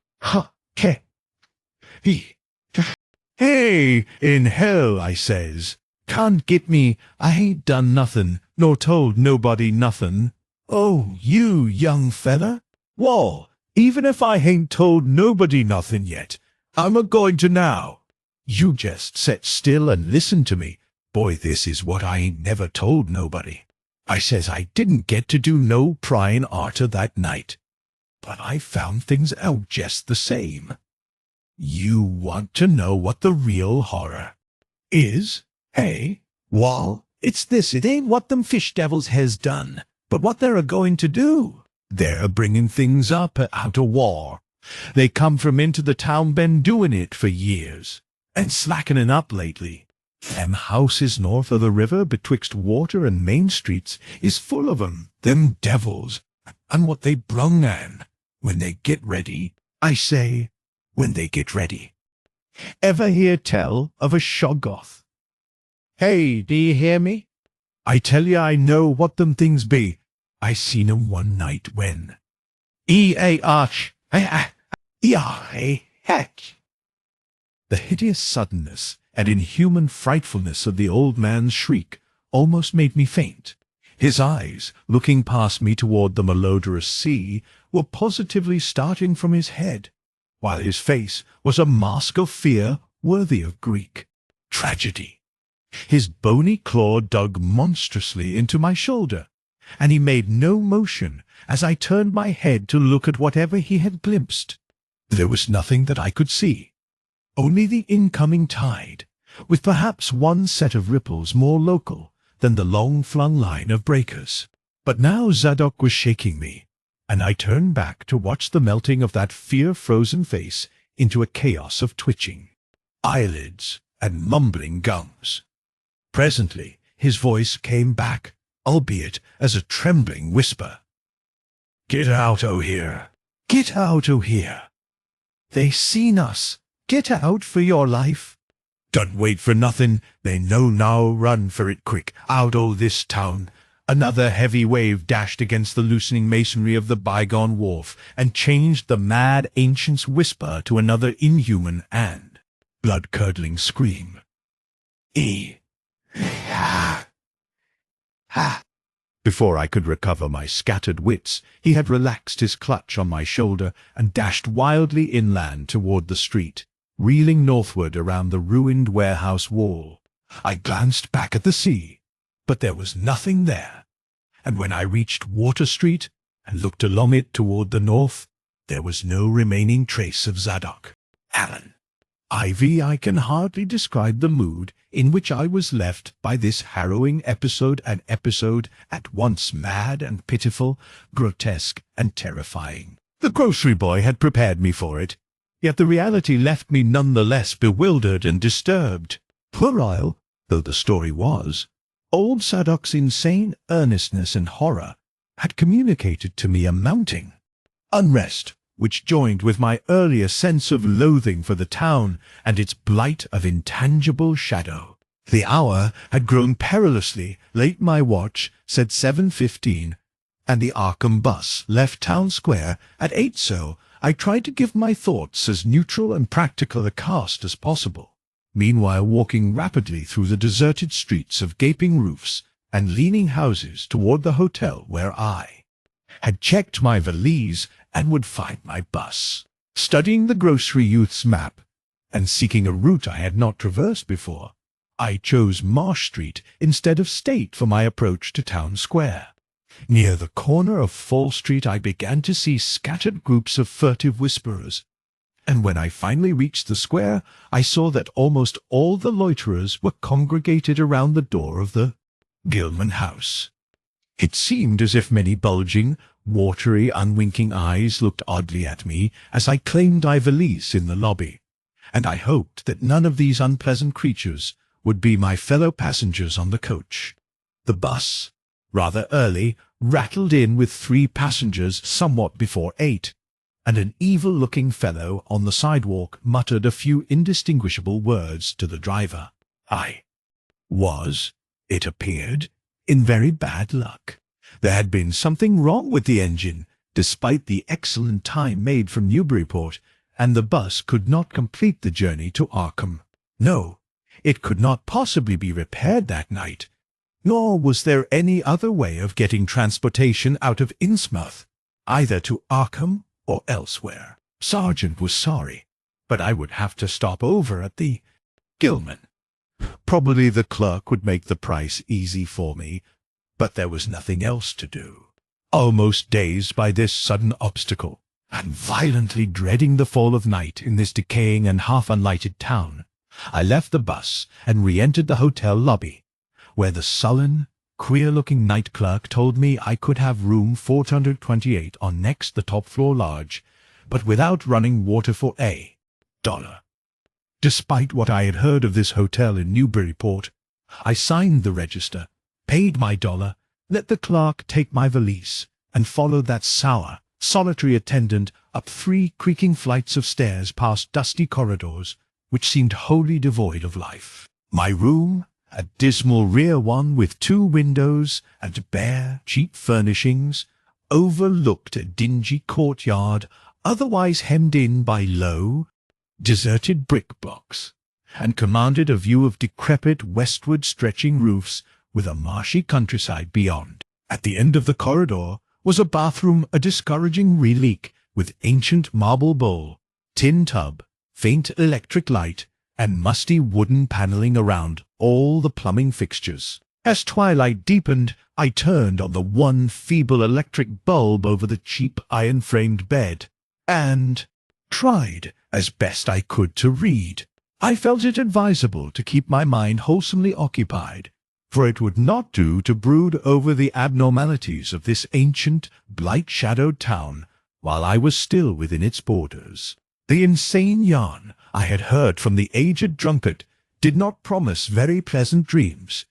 Hey, in hell, I says. Can't get me, I ain't done nothing, nor told nobody nothing. Oh, you young fella? Wall, even if I ain't told nobody nothing yet, I'm a-going to now. You just set still and listen to me. Boy, this is what I ain't never told nobody. I says I didn't get to do no pryin' arter that night, but I found things out just the same. You want to know what the real horror is, hey? Wall, it's this. It ain't what them fish devils has done, but what they're a-going to do. They're a-bringing things up out o' war. They come from into the town been doing it for years, and slackening up lately. Them houses north of the river betwixt Water and Main Streets is full of 'em, them devils, and what they brung an, when they get ready, I say, when they get ready. Ever hear tell of a Shoggoth? Hey, do you hear me? I tell you I know what them things be. I seen 'em one night when... E-A-Arch, E-A-Hatch. The hideous suddenness and inhuman frightfulness of the old man's shriek almost made me faint. His eyes, looking past me toward the malodorous sea, were positively starting from his head, while his face was a mask of fear worthy of Greek tragedy. His bony claw dug monstrously into my shoulder, and he made no motion as I turned my head to look at whatever he had glimpsed. There was nothing that I could see, only the incoming tide, with perhaps one set of ripples more local than the long-flung line of breakers. But now Zadok was shaking me, and I turned back to watch the melting of that fear-frozen face into a chaos of twitching eyelids and mumbling gums. Presently his voice came back, albeit as a trembling whisper. "Get out o' here! Get out o' here! They seen us! Get out for your life! Don't wait for nothing, they know now, run for it quick, out o' this town!" Another heavy wave dashed against the loosening masonry of the bygone wharf, and changed the mad ancient's whisper to another inhuman and blood-curdling scream. Ha! Before I could recover my scattered wits, he had relaxed his clutch on my shoulder and dashed wildly inland toward the street, reeling northward around the ruined warehouse wall. I glanced back at the sea, but there was nothing there, and when I reached Water Street and looked along it toward the north, there was no remaining trace of Zadok. Alan. Ivy, I can hardly describe the mood in which I was left by this harrowing episode, an episode at once mad and pitiful, grotesque and terrifying. The grocery boy had prepared me for it, yet the reality left me none the less bewildered and disturbed. Puerile though the story was, old Zadok's insane earnestness and horror had communicated to me a mounting unrest, which joined with my earlier sense of loathing for the town and its blight of intangible shadow. The hour had grown perilously late. My watch said 7:15, and the Arkham bus left Town Square at 8, so I tried to give my thoughts as neutral and practical a cast as possible, meanwhile walking rapidly through the deserted streets of gaping roofs and leaning houses toward the hotel where I had checked my valise and would find my bus. Studying the grocery youth's map and seeking a route I had not traversed before, I chose Marsh Street instead of State for my approach to Town Square. Near the corner of Fall Street I began to see scattered groups of furtive whisperers, and when I finally reached the square, I saw that almost all the loiterers were congregated around the door of the Gilman house. It seemed as if many bulging, watery, unwinking eyes looked oddly at me as I claimed my valise in the lobby, and I hoped that none of these unpleasant creatures would be my fellow passengers on the coach. The bus, rather early, rattled in with 3 passengers somewhat before 8, and an evil-looking fellow on the sidewalk muttered a few indistinguishable words to the driver. I was, it appeared, in very bad luck. There had been something wrong with the engine, despite the excellent time made from Newburyport, and the bus could not complete the journey to Arkham. No, it could not possibly be repaired that night, nor was there any other way of getting transportation out of Innsmouth, either to Arkham or elsewhere. Sergeant was sorry, but I would have to stop over at the Gilman. Probably the clerk would make the price easy for me, but there was nothing else to do. Almost dazed by this sudden obstacle, and violently dreading the fall of night in this decaying and half-unlighted town, I left the bus and re-entered the hotel lobby, where the sullen, queer-looking night clerk told me I could have room 428 on next the top-floor lodge, but without running water for $1. Despite what I had heard of this hotel in Newburyport, I signed the register, paid my $1, let the clerk take my valise, and followed that sour, solitary attendant up 3 creaking flights of stairs past dusty corridors, which seemed wholly devoid of life. My room, a dismal rear one with 2 windows and bare, cheap furnishings, overlooked a dingy courtyard otherwise hemmed in by low, deserted brick blocks, and commanded a view of decrepit westward stretching roofs with a marshy countryside beyond. At the end of the corridor was a bathroom, a discouraging relic, with ancient marble bowl, tin tub, faint electric light, and musty wooden paneling around all the plumbing fixtures. As twilight deepened, I turned on the one feeble electric bulb over the cheap iron-framed bed, and tried as best I could to read. I felt it advisable to keep my mind wholesomely occupied, for it would not do to brood over the abnormalities of this ancient, blight-shadowed town while I was still within its borders. The insane yarn I had heard from the aged drunkard did not promise very pleasant dreams,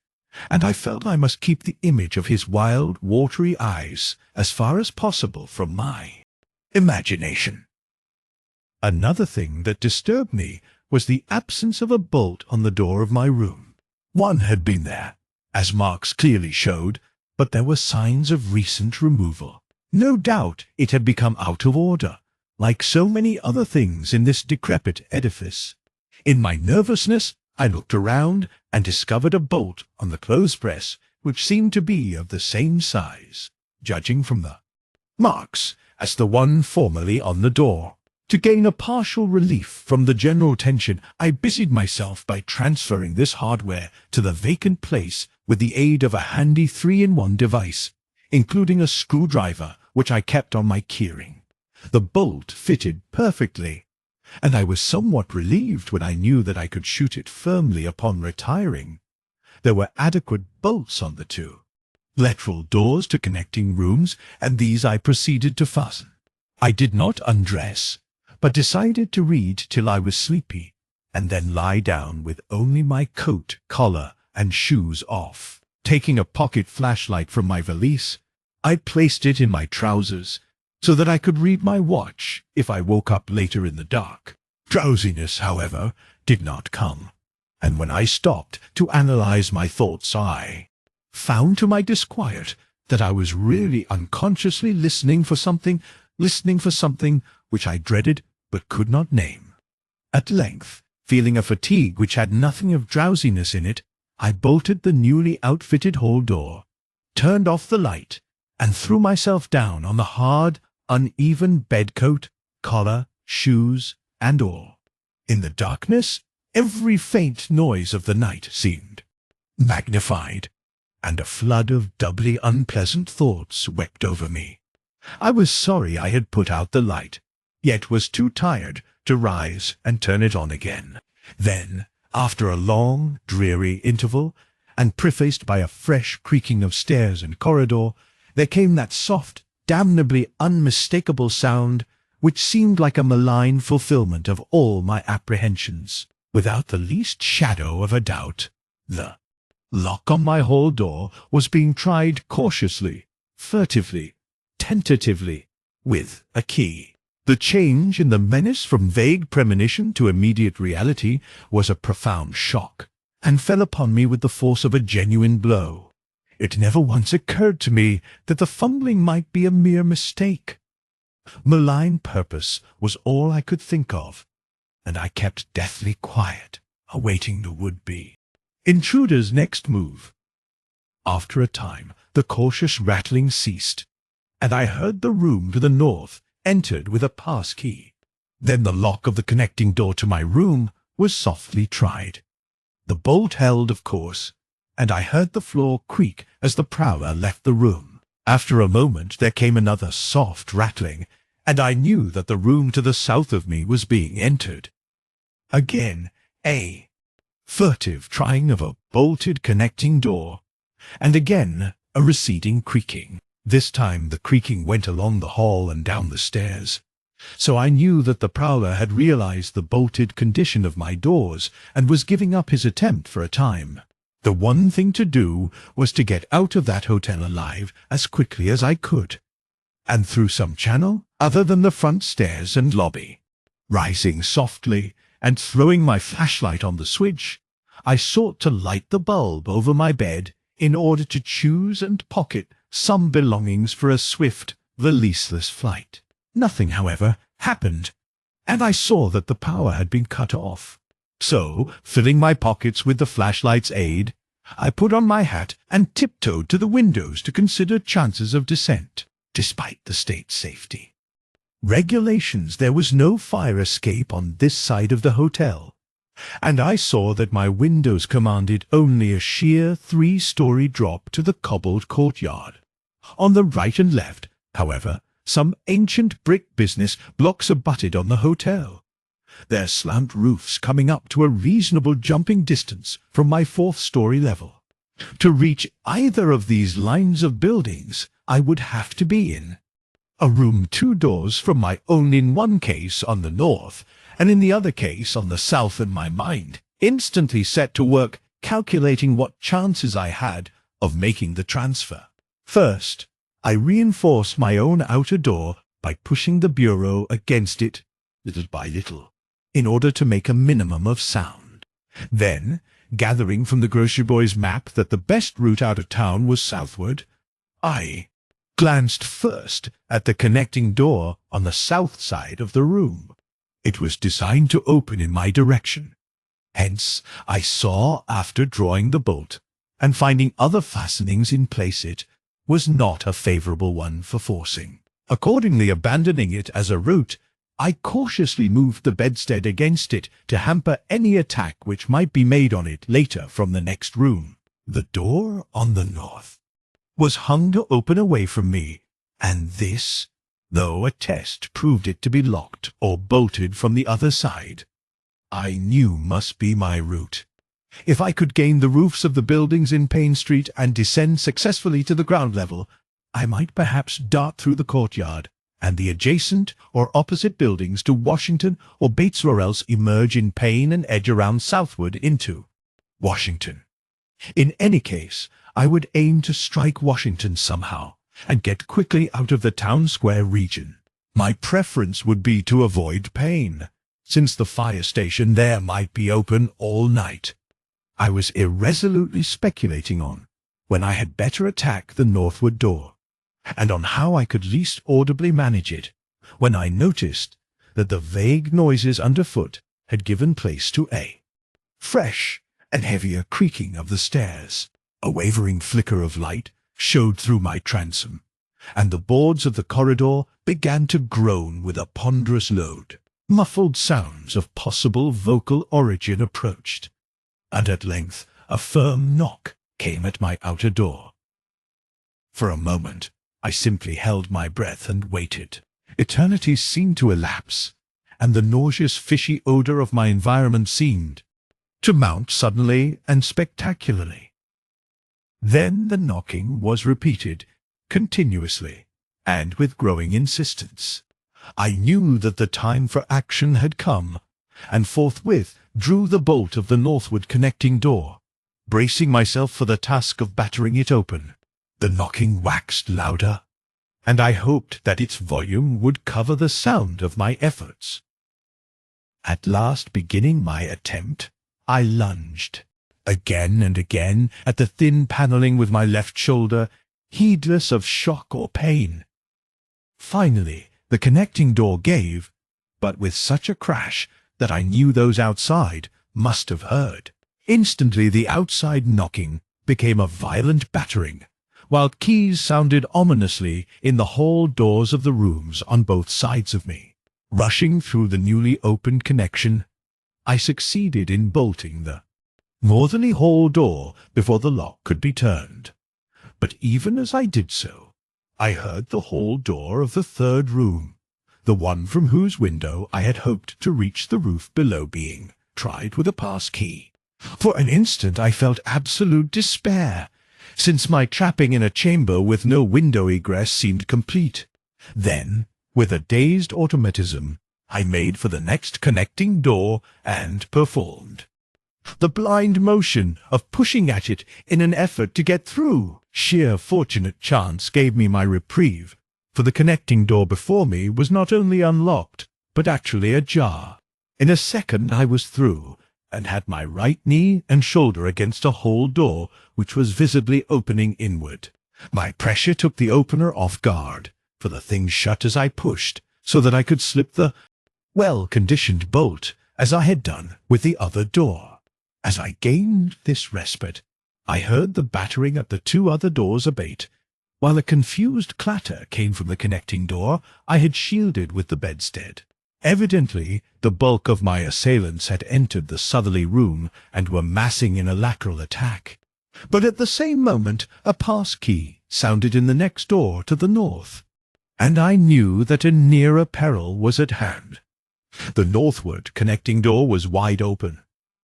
and I felt I must keep the image of his wild, watery eyes as far as possible from my imagination. Another thing that disturbed me was the absence of a bolt on the door of my room. One had been there, as marks clearly showed, but there were signs of recent removal. No doubt it had become out of order, like so many other things in this decrepit edifice. In my nervousness, I looked around and discovered a bolt on the clothes press, which seemed to be of the same size, judging from the marks, as the one formerly on the door. To gain a partial relief from the general tension, I busied myself by transferring this hardware to the vacant place with the aid of a handy 3-in-1 device, including a screwdriver which I kept on my keyring. The bolt fitted perfectly, and I was somewhat relieved when I knew that I could shoot it firmly upon retiring. There were adequate bolts on the 2 lateral doors to connecting rooms, and these I proceeded to fasten. I did not undress, but decided to read till I was sleepy, and then lie down with only my coat, collar, and shoes off. Taking a pocket flashlight from my valise, I placed it in my trousers, so that I could read my watch if I woke up later in the dark. Drowsiness, however, did not come, and when I stopped to analyze my thoughts, I found to my disquiet that I was really unconsciously listening for something which I dreaded but could not name. At length, feeling a fatigue which had nothing of drowsiness in it, I bolted the newly outfitted hall door, turned off the light, and threw myself down on the hard, uneven bedcoat, collar, shoes, and all. In the darkness, every faint noise of the night seemed magnified, and a flood of doubly unpleasant thoughts swept over me. I was sorry I had put out the light, yet was too tired to rise and turn it on again. Then, after a long, dreary interval, and prefaced by a fresh creaking of stairs and corridor, there came that soft, damnably unmistakable sound which seemed like a malign fulfillment of all my apprehensions. Without the least shadow of a doubt, the lock on my hall door was being tried cautiously, furtively, tentatively, with a key. The change in the menace from vague premonition to immediate reality was a profound shock, and fell upon me with the force of a genuine blow. It never once occurred to me that the fumbling might be a mere mistake. Malign purpose was all I could think of, and I kept deathly quiet, awaiting the would-be intruder's next move. After a time, the cautious rattling ceased, and I heard the room to the north entered with a pass key. Then the lock of the connecting door to my room was softly tried. The bolt held, of course, and I heard the floor creak as the prowler left the room. After a moment there came another soft rattling, and I knew that the room to the south of me was being entered. Again a furtive trying of a bolted connecting door, and again a receding creaking. This time the creaking went along the hall and down the stairs, So I knew that the prowler had realized the bolted condition of my doors and was giving up his attempt for a time. The one thing to do was to get out of that hotel alive as quickly as I could, and through some channel other than the front stairs and lobby. Rising softly and throwing my flashlight on the switch, I sought to light the bulb over my bed in order to choose and pocket some belongings for a swift, releaseless flight. Nothing, however, happened, and I saw that the power had been cut off. So, filling my pockets with the flashlight's aid, I put on my hat and tiptoed to the windows to consider chances of descent, despite the state's safety. Regulations: there was no fire escape on this side of the hotel, and I saw that my windows commanded only a sheer 3-story drop to the cobbled courtyard. On the right and left, however, some ancient brick business blocks abutted on the hotel, their slant roofs coming up to a reasonable jumping distance from my 4th-story level. To reach either of these lines of buildings, I would have to be in a room 2 doors from my own, in one case on the north and in the other case on the south, and my mind instantly set to work calculating what chances I had of making the transfer. First, I reinforced my own outer door by pushing the bureau against it little by little, in order to make a minimum of sound. Then, gathering from the grocery boy's map that the best route out of town was southward, I glanced first at the connecting door on the south side of the room. It was designed to open in my direction. Hence, I saw, after drawing the bolt and finding other fastenings in place, it was not a favorable one for forcing. Accordingly, abandoning it as a route, I cautiously moved the bedstead against it to hamper any attack which might be made on it later from the next room. The door on the north was hung to open away from me, and this, though a test proved it to be locked or bolted from the other side, I knew must be my route. If I could gain the roofs of the buildings in Payne Street and descend successfully to the ground level, I might perhaps dart through the courtyard and the adjacent or opposite buildings to Washington or Bates, or else emerge in Payne and edge around southward into Washington. In any case, I would aim to strike Washington somehow and get quickly out of the town square region. My preference would be to avoid Payne, since the fire station there might be open all night. I was irresolutely speculating on when I had better attack the northward door, and on how I could least audibly manage it, when I noticed that the vague noises underfoot had given place to a fresh and heavier creaking of the stairs. A wavering flicker of light showed through my transom, and the boards of the corridor began to groan with a ponderous load. Muffled sounds of possible vocal origin approached, and at length a firm knock came at my outer door. For a moment I simply held my breath and waited. Eternities seemed to elapse, and the nauseous fishy odor of my environment seemed to mount suddenly and spectacularly. Then the knocking was repeated, continuously, and with growing insistence. I knew that the time for action had come, and forthwith drew the bolt of the northward connecting door, bracing myself for the task of battering it open. The knocking waxed louder, and I hoped that its volume would cover the sound of my efforts. At last, beginning my attempt, I lunged again and again at the thin paneling with my left shoulder, heedless of shock or pain. Finally, the connecting door gave, but with such a crash that I knew those outside must have heard. Instantly the outside knocking became a violent battering, while keys sounded ominously in the hall doors of the rooms on both sides of me. Rushing through the newly opened connection, I succeeded in bolting the northerly hall door before the lock could be turned. But even as I did so, I heard the hall door of the third room, the one from whose window I had hoped to reach the roof below, being tried with a pass key. For an instant I felt absolute despair, since my trapping in a chamber with no window egress seemed complete. Then, With a dazed automatism, I made for the next connecting door and performed the blind motion of pushing at it in an effort to get through. Sheer fortunate chance gave me my reprieve, for the connecting door before me was not only unlocked, but actually ajar. In a second I was through, and had my right knee and shoulder against a whole door which was visibly opening inward. My pressure took the opener off guard, for the thing shut as I pushed, so that I could slip the well-conditioned bolt, as I had done with the other door. As I gained this respite, I heard the battering at the two other doors abate, while a confused clatter came from the connecting door I had shielded with the bedstead. Evidently, the bulk of my assailants had entered the southerly room and were massing in a lateral attack. But at the same moment, a pass key sounded in the next door to the north, and I knew that a nearer peril was at hand. The northward connecting door was wide open,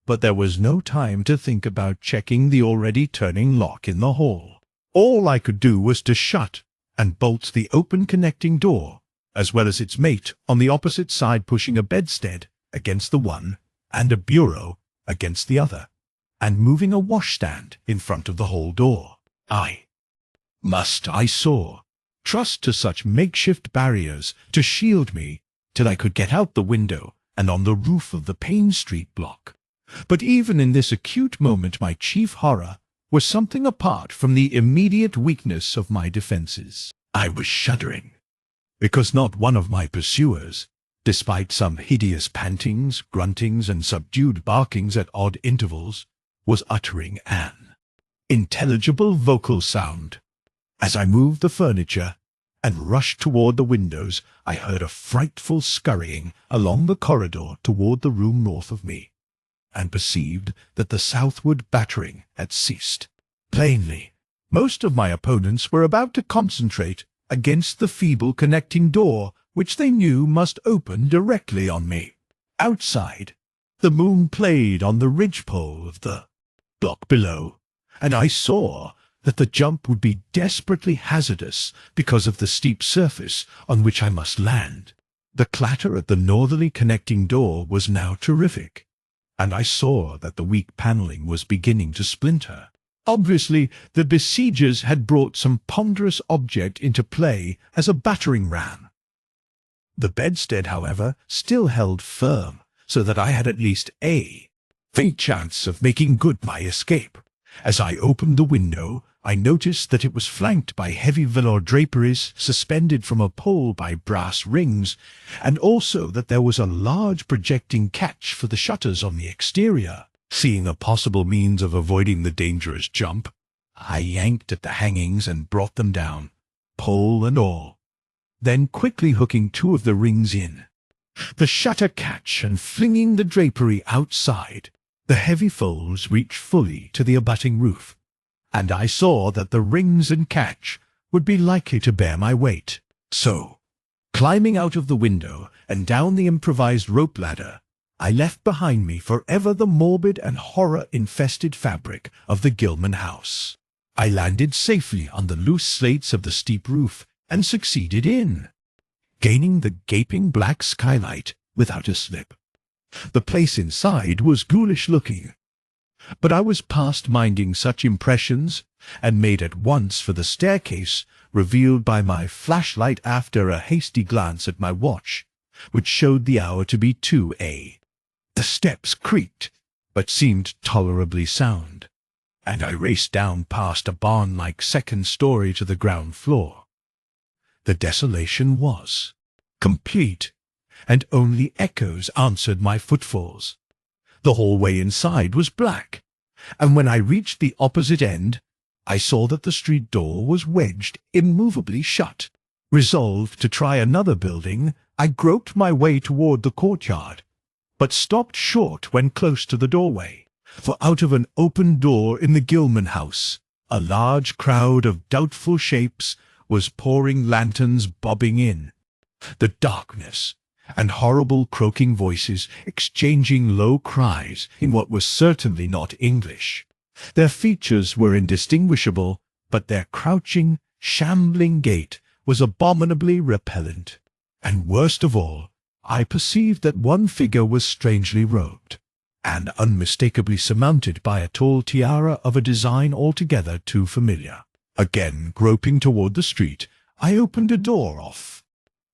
but there was no time to think about checking the already turning lock in the hall. All I could do was to shut and bolt the open connecting door, as well as its mate on the opposite side, pushing a bedstead against the one and a bureau against the other, and moving a washstand in front of the whole door. I saw, trust to such makeshift barriers to shield me till I could get out the window and on the roof of the Payne Street block. But even in this acute moment my chief horror was something apart from the immediate weakness of my defenses. I was shuddering, because not one of my pursuers, despite some hideous pantings, gruntings, and subdued barkings at odd intervals, was uttering an intelligible vocal sound. As I moved the furniture and rushed toward the windows, I heard a frightful scurrying along the corridor toward the room north of me, and perceived that the southward battering had ceased. Plainly, most of my opponents were about to concentrate against the feeble connecting door which they knew must open directly on me. Outside, the moon played on the ridgepole of the block below, and I saw that the jump would be desperately hazardous because of the steep surface on which I must land. The clatter at the northerly connecting door was now terrific, and I saw that the weak paneling was beginning to splinter. Obviously, the besiegers had brought some ponderous object into play as a battering ram. The bedstead, however, still held firm, so that I had at least a faint chance of making good my escape. As I opened the window, I noticed that it was flanked by heavy velour draperies suspended from a pole by brass rings, and also that there was a large projecting catch for the shutters on the exterior. Seeing a possible means of avoiding the dangerous jump, I yanked at the hangings and brought them down, pole and all, then quickly hooking two of the rings in the shutter catch and flinging the drapery outside. The heavy folds reached fully to the abutting roof, and I saw that the rings and catch would be likely to bear my weight. So, climbing out of the window and down the improvised rope ladder, I left behind me forever the morbid and horror-infested fabric of the Gilman house. I landed safely on the loose slates of the steep roof and succeeded in gaining the gaping black skylight without a slip. The place inside was ghoulish-looking, but I was past minding such impressions, and made at once for the staircase revealed by my flashlight after a hasty glance at my watch, which showed the hour to be 2 a. The steps creaked, but seemed tolerably sound, and I raced down past a barn-like second story to the ground floor. The desolation was complete, and only echoes answered my footfalls. The hallway inside was black, and when I reached the opposite end, I saw that the street door was wedged immovably shut. Resolved to try another building, I groped my way toward the courtyard, but stopped short when close to the doorway, for out of an open door in the Gilman house, a large crowd of doubtful shapes was pouring, lanterns bobbing in. The darkness and horrible croaking voices exchanging low cries in what was certainly not English. Their features were indistinguishable, but their crouching, shambling gait was abominably repellent. And worst of all, I perceived that one figure was strangely robed, and unmistakably surmounted by a tall tiara of a design altogether too familiar. Again groping toward the street, I opened a door off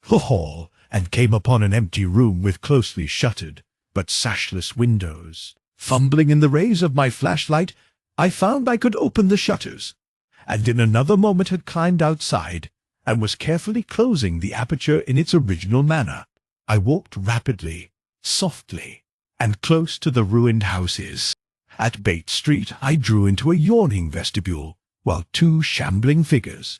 the hall and came upon an empty room with closely shuttered but sashless windows. Fumbling in the rays of my flashlight, I found I could open the shutters, and in another moment had climbed outside and was carefully closing the aperture in its original manner. I walked rapidly, softly, and close to the ruined houses. At Bates Street I drew into a yawning vestibule, while two shambling figures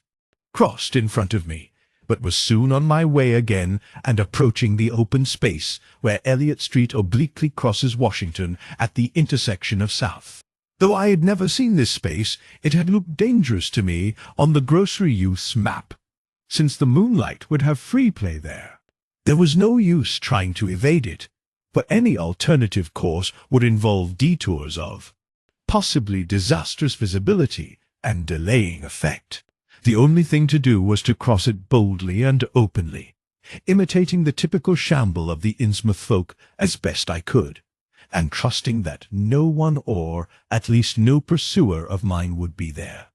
crossed in front of me, but was soon on my way again and approaching the open space where Elliott Street obliquely crosses Washington at the intersection of South. Though I had never seen this space, it had looked dangerous to me on the grocery youth's map, since the moonlight would have free play there. There was no use trying to evade it, for any alternative course would involve detours of possibly disastrous visibility and delaying effect. The only thing to do was to cross it boldly and openly, imitating the typical shamble of the Innsmouth folk as best I could, and trusting that no one or at least no pursuer of mine would be there.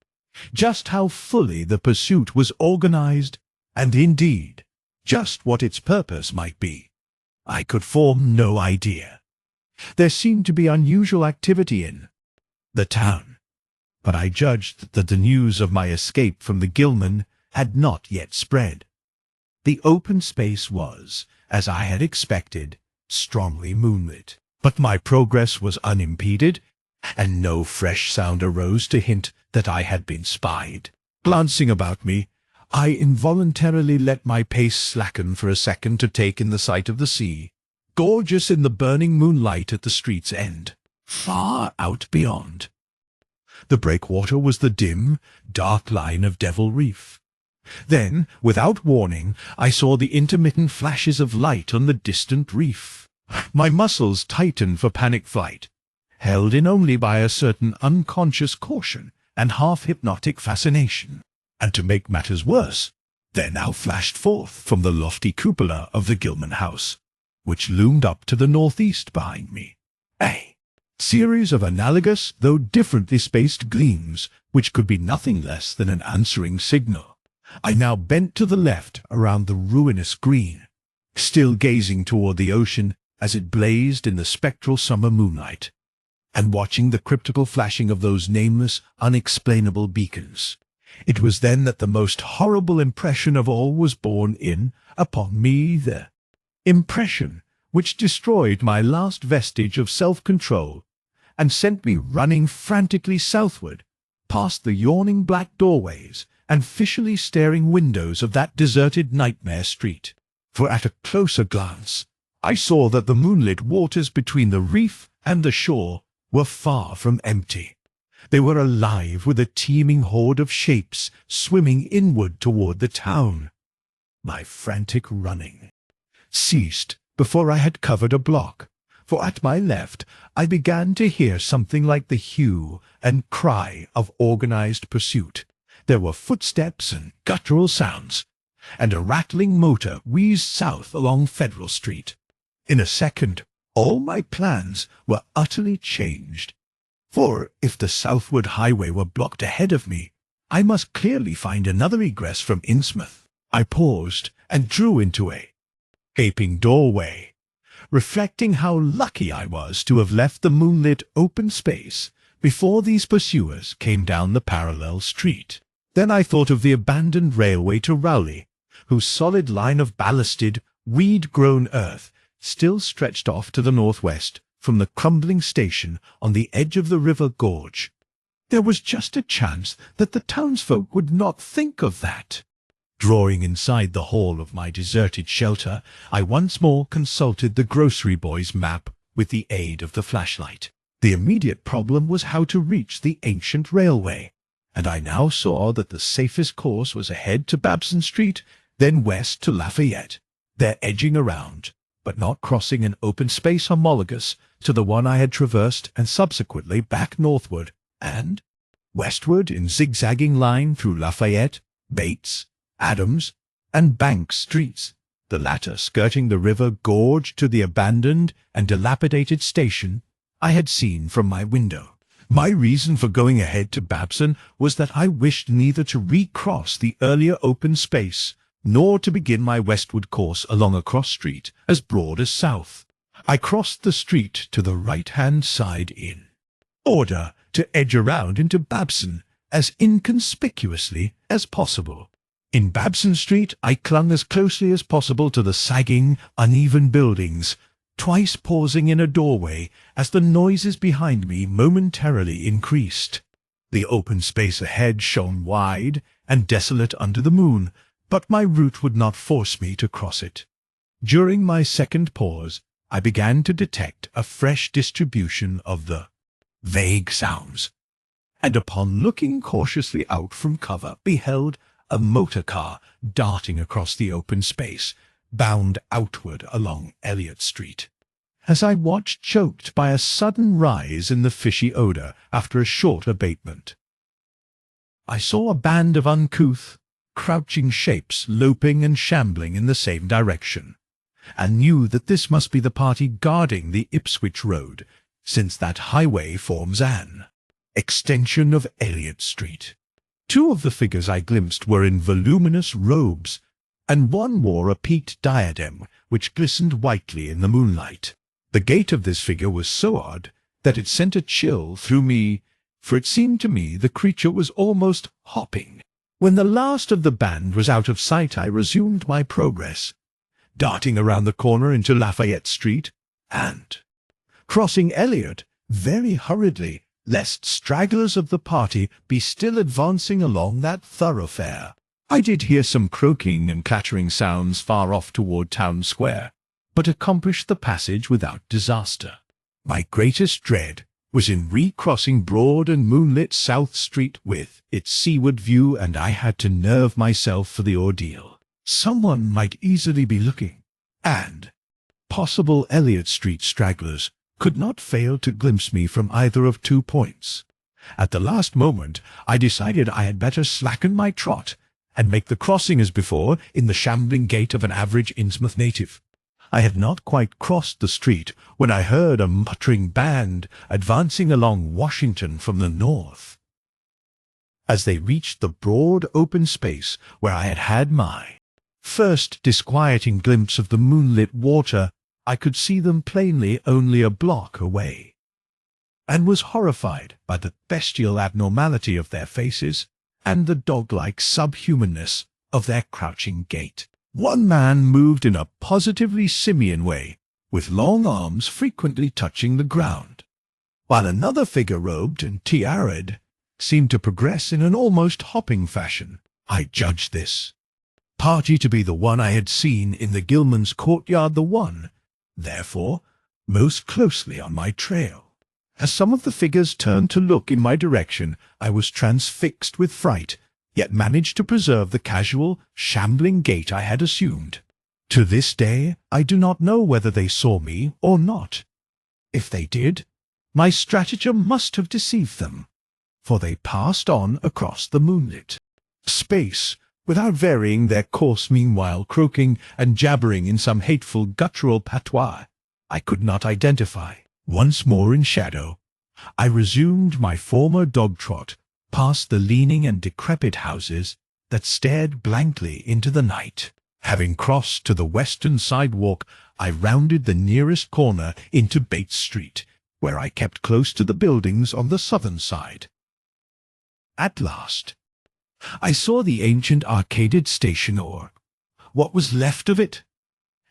Just how fully the pursuit was organized, and indeed, just what its purpose might be, I could form no idea. There seemed to be unusual activity in the town, but I judged that the news of my escape from the Gilman had not yet spread. The open space was, as I had expected, strongly moonlit, but my progress was unimpeded, and no fresh sound arose to hint that I had been spied. Glancing about me, I involuntarily let my pace slacken for a second to take in the sight of the sea, gorgeous in the burning moonlight at the street's end, far out beyond. The breakwater was the dim, dark line of Devil Reef. Then, without warning, I saw the intermittent flashes of light on the distant reef. My muscles tightened for panic flight, held in only by a certain unconscious caution and half-hypnotic fascination. And to make matters worse, there now flashed forth from the lofty cupola of the Gilman house, which loomed up to the northeast behind me, a series of analogous, though differently spaced gleams, which could be nothing less than an answering signal. I now bent to the left around the ruinous green, still gazing toward the ocean as it blazed in the spectral summer moonlight, and watching the cryptical flashing of those nameless, unexplainable beacons. It was then that the most horrible impression of all was borne in upon me, the impression which destroyed my last vestige of self-control and sent me running frantically southward, past the yawning black doorways and fishily staring windows of that deserted nightmare street. For at a closer glance, I saw that the moonlit waters between the reef and the shore were far from empty. They were alive with a teeming horde of shapes swimming inward toward the town. My frantic running ceased before I had covered a block, for at my left I began to hear something like the hue and cry of organized pursuit. There were footsteps and guttural sounds, and a rattling motor wheezed south along Federal Street. In a second, all my plans were utterly changed. For if the southward highway were blocked ahead of me, I must clearly find another egress from Innsmouth. I paused and drew into a gaping doorway, reflecting how lucky I was to have left the moonlit open space before these pursuers came down the parallel street. Then I thought of the abandoned railway to Rowley, whose solid line of ballasted, weed-grown earth still stretched off to the northwest from the crumbling station on the edge of the river gorge. There was just a chance that the townsfolk would not think of that. Drawing inside the hall of my deserted shelter, I once more consulted the grocery boy's map with the aid of the flashlight. The immediate problem was how to reach the ancient railway, and I now saw that the safest course was ahead to Babson Street, then west to Lafayette, there edging around, but not crossing an open space homologous to the one I had traversed, and subsequently back northward and westward in zigzagging line through Lafayette, Bates, Adams, and Bank streets, the latter skirting the river gorge to the abandoned and dilapidated station I had seen from my window. My reason for going ahead to Babson was that I wished neither to recross the earlier open space nor to begin my westward course along a cross street as broad as south. I crossed the street to the right-hand side in order to edge around into Babson as inconspicuously as possible. In Babson Street, I clung as closely as possible to the sagging, uneven buildings, twice pausing in a doorway as the noises behind me momentarily increased. The open space ahead shone wide and desolate under the moon, but my route would not force me to cross it. During my second pause, I began to detect a fresh distribution of the vague sounds, and upon looking cautiously out from cover, beheld a motor car darting across the open space, bound outward along Elliott Street. As I watched, choked by a sudden rise in the fishy odor after a short abatement, I saw a band of uncouth, crouching shapes loping and shambling in the same direction, and knew that this must be the party guarding the Ipswich Road, since that highway forms an extension of Elliott Street. Two of the figures I glimpsed were in voluminous robes, and one wore a peaked diadem which glistened whitely in the moonlight. The gait of this figure was so odd that it sent a chill through me, for it seemed to me the creature was almost hopping. When the last of the band was out of sight, I resumed my progress, darting around the corner into Lafayette Street, and crossing Elliott very hurriedly, lest stragglers of the party be still advancing along that thoroughfare. I did hear some croaking and clattering sounds far off toward Town Square, but accomplished the passage without disaster. My greatest dread was in recrossing broad and moonlit South Street with its seaward view, and I had to nerve myself for the ordeal. Someone might easily be looking, and possible Elliott Street stragglers could not fail to glimpse me from either of 2 points. At the last moment, I decided I had better slacken my trot and make the crossing as before, in the shambling gait of an average Innsmouth native. I had not quite crossed the street when I heard a muttering band advancing along Washington from the north. As they reached the broad open space where I had had my first disquieting glimpse of the moonlit water, I could see them plainly only a block away, and was horrified by the bestial abnormality of their faces and the dog-like subhumanness of their crouching gait. One man moved in a positively simian way, with long arms frequently touching the ground, while another figure robed and tiaraed seemed to progress in an almost hopping fashion. I judged this party to be the one I had seen in the Gilman's courtyard, the one, therefore, most closely on my trail. As some of the figures turned to look in my direction, I was transfixed with fright, yet managed to preserve the casual, shambling gait I had assumed. To this day, I do not know whether they saw me or not. If they did, my stratagem must have deceived them, for they passed on across the moonlit space, without varying their course, meanwhile croaking and jabbering in some hateful guttural patois I could not identify. Once more in shadow, I resumed my former dog trot past the leaning and decrepit houses that stared blankly into the night. Having crossed to the western sidewalk, I rounded the nearest corner into Bates Street, where I kept close to the buildings on the southern side. At last, I saw the ancient arcaded station, or what was left of it,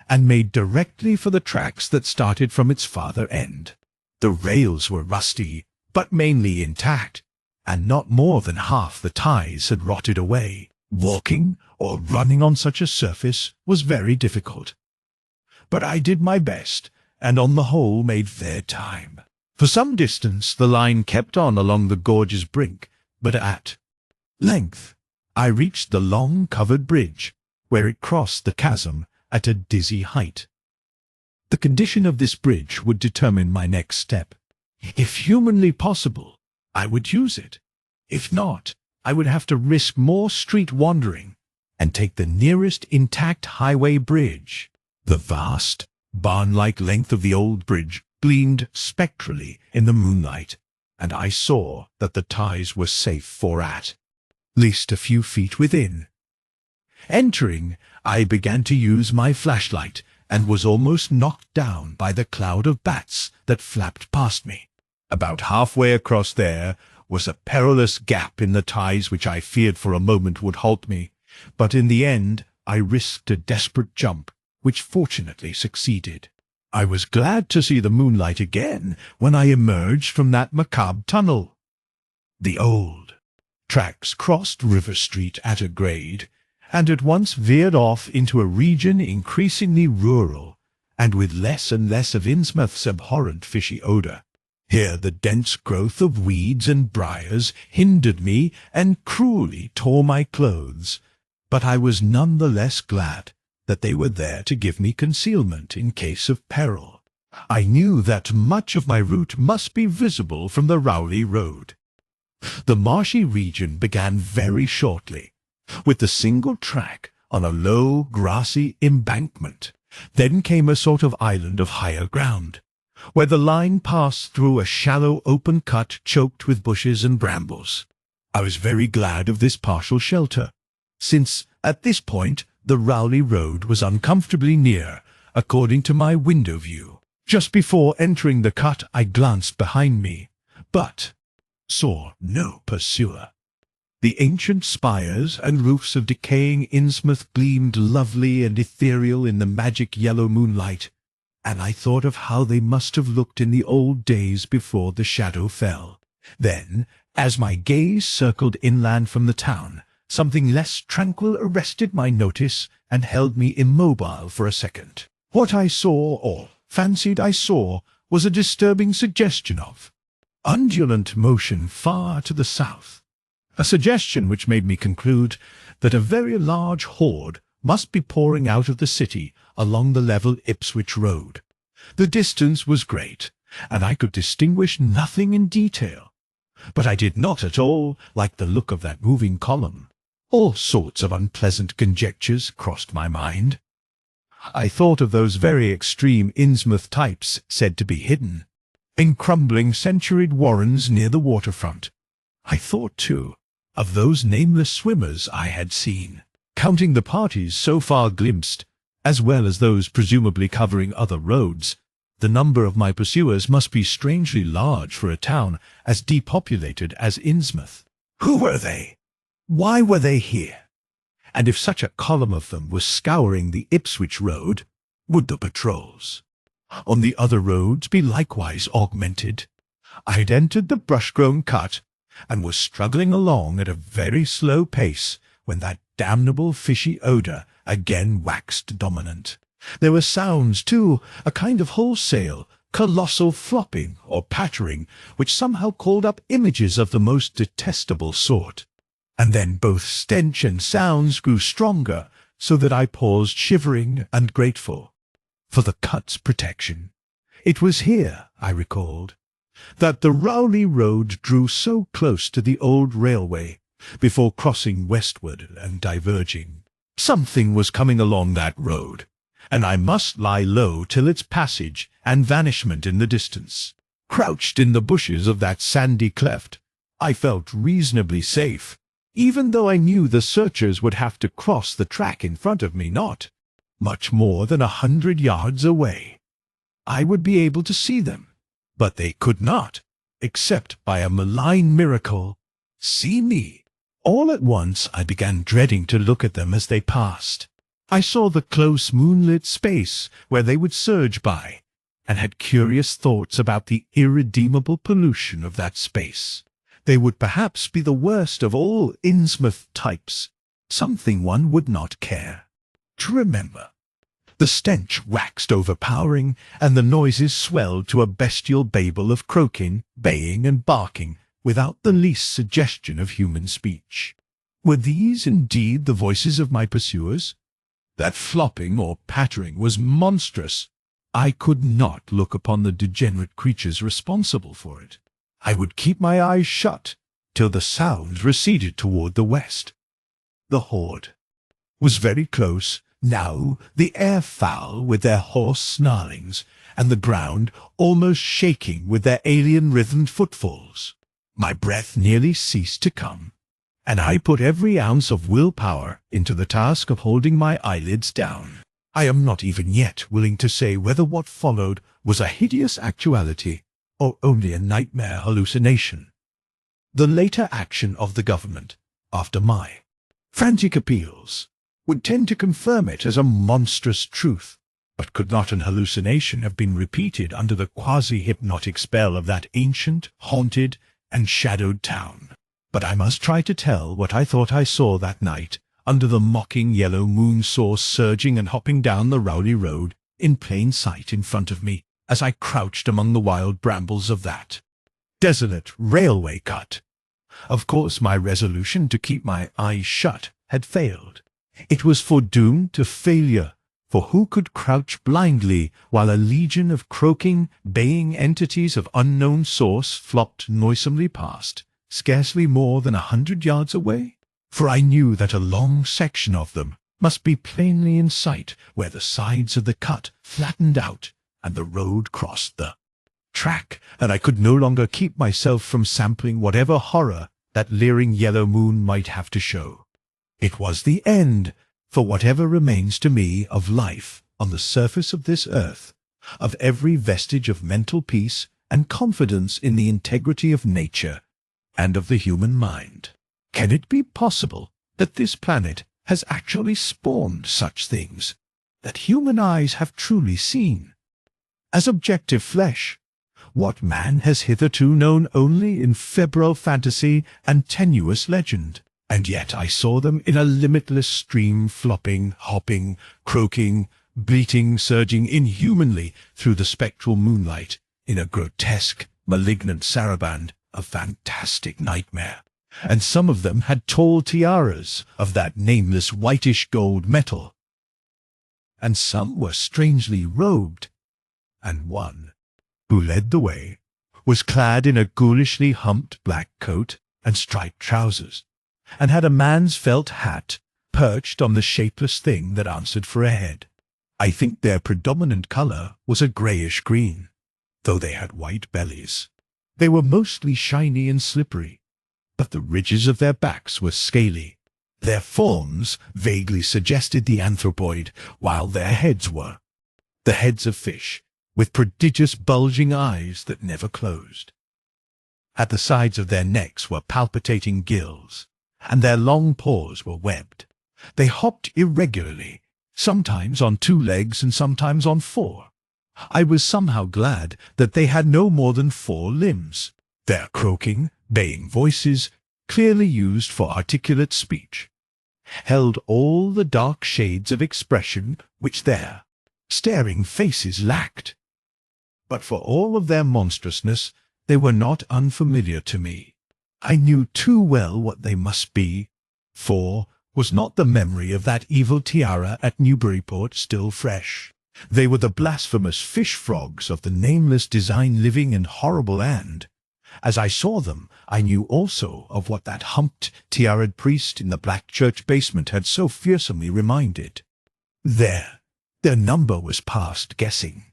and made directly for the tracks that started from its farther end. The rails were rusty, but mainly intact, and not more than half the ties had rotted away. Walking or running on such a surface was very difficult, but I did my best, and on the whole made fair time. For some distance the line kept on along the gorge's brink, but at length I reached the long covered bridge, where it crossed the chasm at a dizzy height. The condition of this bridge would determine my next step. If humanly possible, I would use it. If not, I would have to risk more street wandering and take the nearest intact highway bridge. The vast, barn-like length of the old bridge gleamed spectrally in the moonlight, and I saw that the ties were safe for at least a few feet within. Entering, I began to use my flashlight, and was almost knocked down by the cloud of bats that flapped past me. About halfway across there was a perilous gap in the ties which I feared for a moment would halt me, but in the end I risked a desperate jump, which fortunately succeeded. I was glad to see the moonlight again when I emerged from that macabre tunnel. The old tracks crossed River Street at a grade, and at once veered off into a region increasingly rural, and with less and less of Innsmouth's abhorrent fishy odour. Here the dense growth of weeds and briars hindered me and cruelly tore my clothes, but I was none the less glad that they were there to give me concealment in case of peril. I knew that much of my route must be visible from the Rowley Road. The marshy region began very shortly, with the single track on a low, grassy embankment. Then came a sort of island of higher ground, where the line passed through a shallow open cut choked with bushes and brambles. I was very glad of this partial shelter, since at this point the Rowley Road was uncomfortably near, according to my window view. Just before entering the cut I glanced behind me, but saw no pursuer. The ancient spires and roofs of decaying Innsmouth gleamed lovely and ethereal in the magic yellow moonlight, and I thought of how they must have looked in the old days before the shadow fell. Then, as my gaze circled inland from the town, something less tranquil arrested my notice and held me immobile for a second. What I saw, or fancied I saw, was a disturbing suggestion of undulant motion far to the south, a suggestion which made me conclude that a very large horde must be pouring out of the city along the level Ipswich Road. The distance was great, and I could distinguish nothing in detail, but I did not at all like the look of that moving column. All sorts of unpleasant conjectures crossed my mind. I thought of those very extreme Innsmouth types said to be hidden in crumbling centuried warrens near the waterfront. I thought, too, of those nameless swimmers I had seen, counting the parties so far glimpsed, as well as those presumably covering other roads. The number of my pursuers must be strangely large for a town as depopulated as Innsmouth. Who were they? Why were they here? And if such a column of them was scouring the Ipswich Road, would the patrols on the other roads be likewise augmented? I had entered the brush-grown cut, and was struggling along at a very slow pace when that damnable fishy odour again waxed dominant. There were sounds, too, a kind of wholesale, colossal flopping or pattering, which somehow called up images of the most detestable sort. And then both stench and sounds grew stronger, so that I paused shivering and grateful for the cut's protection. It was here, I recalled, that the Rowley Road drew so close to the old railway before crossing westward and diverging. Something was coming along that road, and I must lie low till its passage and vanishment in the distance. Crouched in the bushes of that sandy cleft, I felt reasonably safe, even though I knew the searchers would have to cross the track in front of me not much more than 100 yards away. I would be able to see them, but they could not, except by a malign miracle, see me. All at once I began dreading to look at them as they passed. I saw the close moonlit space where they would surge by, and had curious thoughts about the irredeemable pollution of that space. They would perhaps be the worst of all Innsmouth types, something one would not care to remember. The stench waxed overpowering, and the noises swelled to a bestial babel of croaking, baying, and barking, without the least suggestion of human speech. Were these indeed the voices of my pursuers? That flopping or pattering was monstrous. I could not look upon the degenerate creatures responsible for it. I would keep my eyes shut till the sounds receded toward the west. The horde was very close, now the air foul with their hoarse snarlings, and the ground almost shaking with their alien-rhythmed footfalls. My breath nearly ceased to come, and I put every ounce of willpower into the task of holding my eyelids down. I am not even yet willing to say whether what followed was a hideous actuality or only a nightmare hallucination. The later action of the government, after my frantic appeals, would tend to confirm it as a monstrous truth, but could not an hallucination have been repeated under the quasi-hypnotic spell of that ancient, haunted, and shadowed town? But I must try to tell what I thought I saw that night under the mocking yellow moon source surging and hopping down the rowdy road in plain sight in front of me as I crouched among the wild brambles of that desolate railway cut. Of course my resolution to keep my eyes shut had failed. It was foredoomed to failure, for who could crouch blindly while a legion of croaking, baying entities of unknown source flopped noisomely past, scarcely more than 100 yards away? For I knew that a long section of them must be plainly in sight where the sides of the cut flattened out and the road crossed the track, and I could no longer keep myself from sampling whatever horror that leering yellow moon might have to show. It was the end, for whatever remains to me of life on the surface of this earth, of every vestige of mental peace and confidence in the integrity of nature and of the human mind. Can it be possible that this planet has actually spawned such things that human eyes have truly seen? As objective flesh, what man has hitherto known only in febrile fantasy and tenuous legend? And yet I saw them in a limitless stream, flopping, hopping, croaking, bleating, surging inhumanly through the spectral moonlight in a grotesque, malignant saraband of fantastic nightmare. And some of them had tall tiaras of that nameless whitish gold metal. And some were strangely robed, and one, who led the way, was clad in a ghoulishly humped black coat and striped trousers, and had a man's felt hat perched on the shapeless thing that answered for a head. I think their predominant colour was a greyish-green, though they had white bellies. They were mostly shiny and slippery, but the ridges of their backs were scaly. Their forms vaguely suggested the anthropoid, while their heads were the heads of fish, with prodigious bulging eyes that never closed. At the sides of their necks were palpitating gills, and their long paws were webbed. They hopped irregularly, sometimes on 2 legs and sometimes on 4. I was somehow glad that they had no more than 4 limbs. Their croaking, baying voices, clearly used for articulate speech, held all the dark shades of expression which their staring faces lacked. But for all of their monstrousness, they were not unfamiliar to me. I knew too well what they must be, for was not the memory of that evil tiara at Newburyport still fresh? They were the blasphemous fish-frogs of the nameless design living and horrible, and, as I saw them, I knew also of what that humped, tiaraed priest in the black church basement had so fearsomely reminded. Their number was past guessing.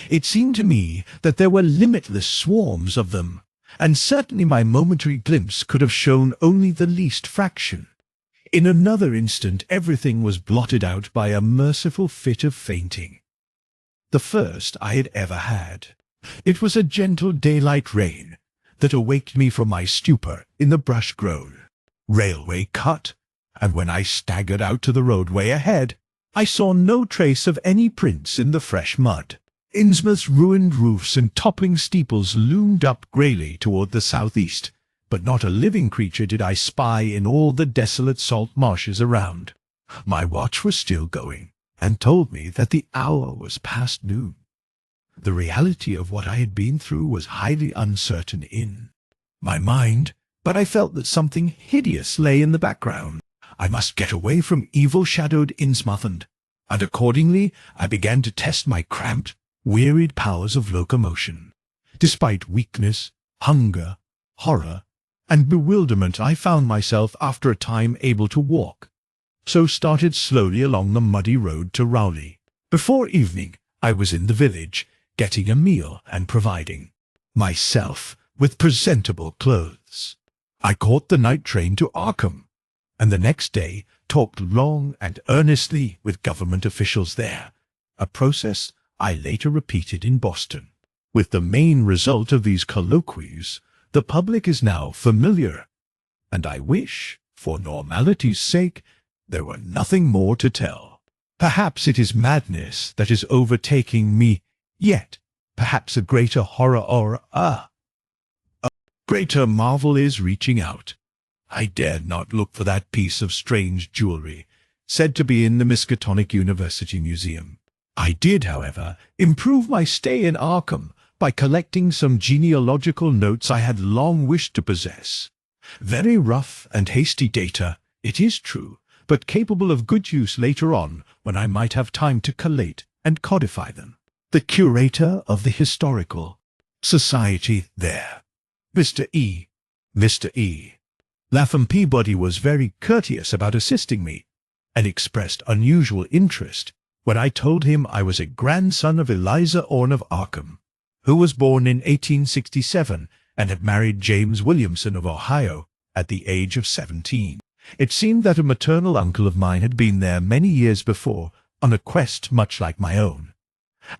It seemed to me that there were limitless swarms of them, and certainly my momentary glimpse could have shown only the least fraction. In another instant everything was blotted out by a merciful fit of fainting, the first I had ever had. It was a gentle daylight rain that awaked me from my stupor in the brush-grown railway cut, and when I staggered out to the roadway ahead, I saw no trace of any prints in the fresh mud. Innsmouth's ruined roofs and toppling steeples loomed up greyly toward the southeast, but not a living creature did I spy in all the desolate salt marshes around. My watch was still going, and told me that the hour was past noon. The reality of what I had been through was highly uncertain in my mind, but I felt that something hideous lay in the background. I must get away from evil-shadowed Innsmouth, and accordingly I began to test my cramped, wearied powers of locomotion. Despite weakness, hunger, horror, and bewilderment, I found myself after a time able to walk, so started slowly along the muddy road to Rowley. Before evening, I was in the village, getting a meal and providing myself with presentable clothes. I caught the night train to Arkham, and the next day talked long and earnestly with government officials there, a process I later repeated in Boston. With the main result of these colloquies, the public is now familiar, and I wish, for normality's sake, there were nothing more to tell. Perhaps it is madness that is overtaking me, yet perhaps a greater horror or a greater marvel is reaching out. I dared not look for that piece of strange jewelry, said to be in the Miskatonic University Museum. I did, however, improve my stay in Arkham by collecting some genealogical notes I had long wished to possess. Very rough and hasty data, it is true, but capable of good use later on when I might have time to collate and codify them. The curator of the Historical Society there, Mr. E. Lapham Peabody, was very courteous about assisting me, and expressed unusual interest when I told him I was a grandson of Eliza Orne of Arkham, who was born in 1867 and had married James Williamson of Ohio at the age of 17. It seemed that a maternal uncle of mine had been there many years before on a quest much like my own,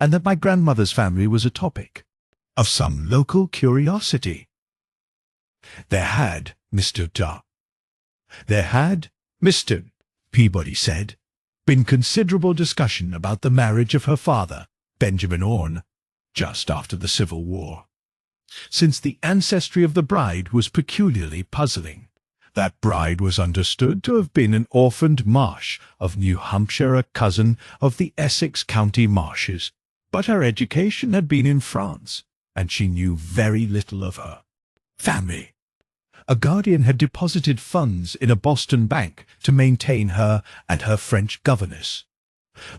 and that my grandmother's family was a topic of some local curiosity. There had, Mr. Peabody said, been considerable discussion about the marriage of her father, Benjamin Orne, just after the Civil War, since the ancestry of the bride was peculiarly puzzling. That bride was understood to have been an orphaned Marsh of New Hampshire, a cousin of the Essex County Marshes, but her education had been in France, and she knew very little of her family. A guardian had deposited funds in a Boston bank to maintain her and her French governess,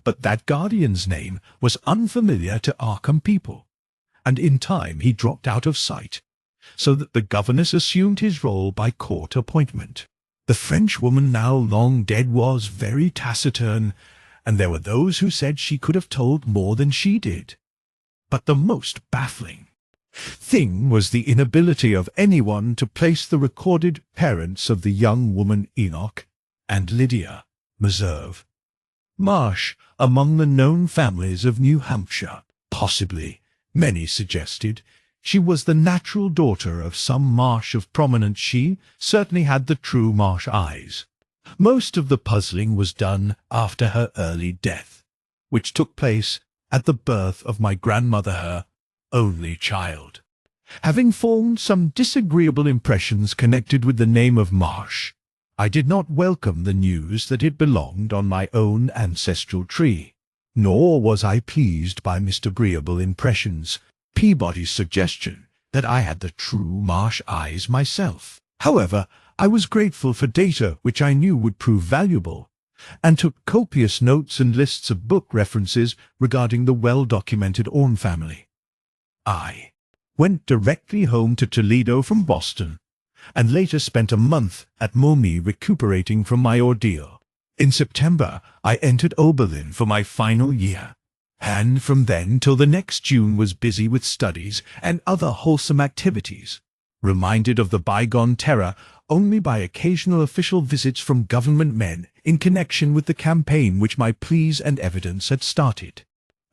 but that guardian's name was unfamiliar to Arkham people, and in time he dropped out of sight, so that the governess assumed his role by court appointment. The Frenchwoman, now long dead, was very taciturn, and there were those who said she could have told more than she did. But the most baffling thing was the inability of anyone to place the recorded parents of the young woman Enoch and Lydia Meserve Marsh among the known families of New Hampshire. Possibly, many suggested, she was the natural daughter of some Marsh of prominence. She certainly had the true Marsh eyes. Most of the puzzling was done after her early death, which took place at the birth of my grandmother, her only child. Having formed some disagreeable impressions connected with the name of Marsh, I did not welcome the news that it belonged on my own ancestral tree, nor was I pleased by Mr. Agreeable Impressions Peabody's suggestion that I had the true Marsh eyes myself. However, I was grateful for data which I knew would prove valuable, and took copious notes and lists of book references regarding the well-documented Orne family. I went directly home to Toledo from Boston, and later spent a month at Maumee recuperating from my ordeal. In September, I entered Oberlin for my final year, and from then till the next June was busy with studies and other wholesome activities, reminded of the bygone terror only by occasional official visits from government men in connection with the campaign which my pleas and evidence had started.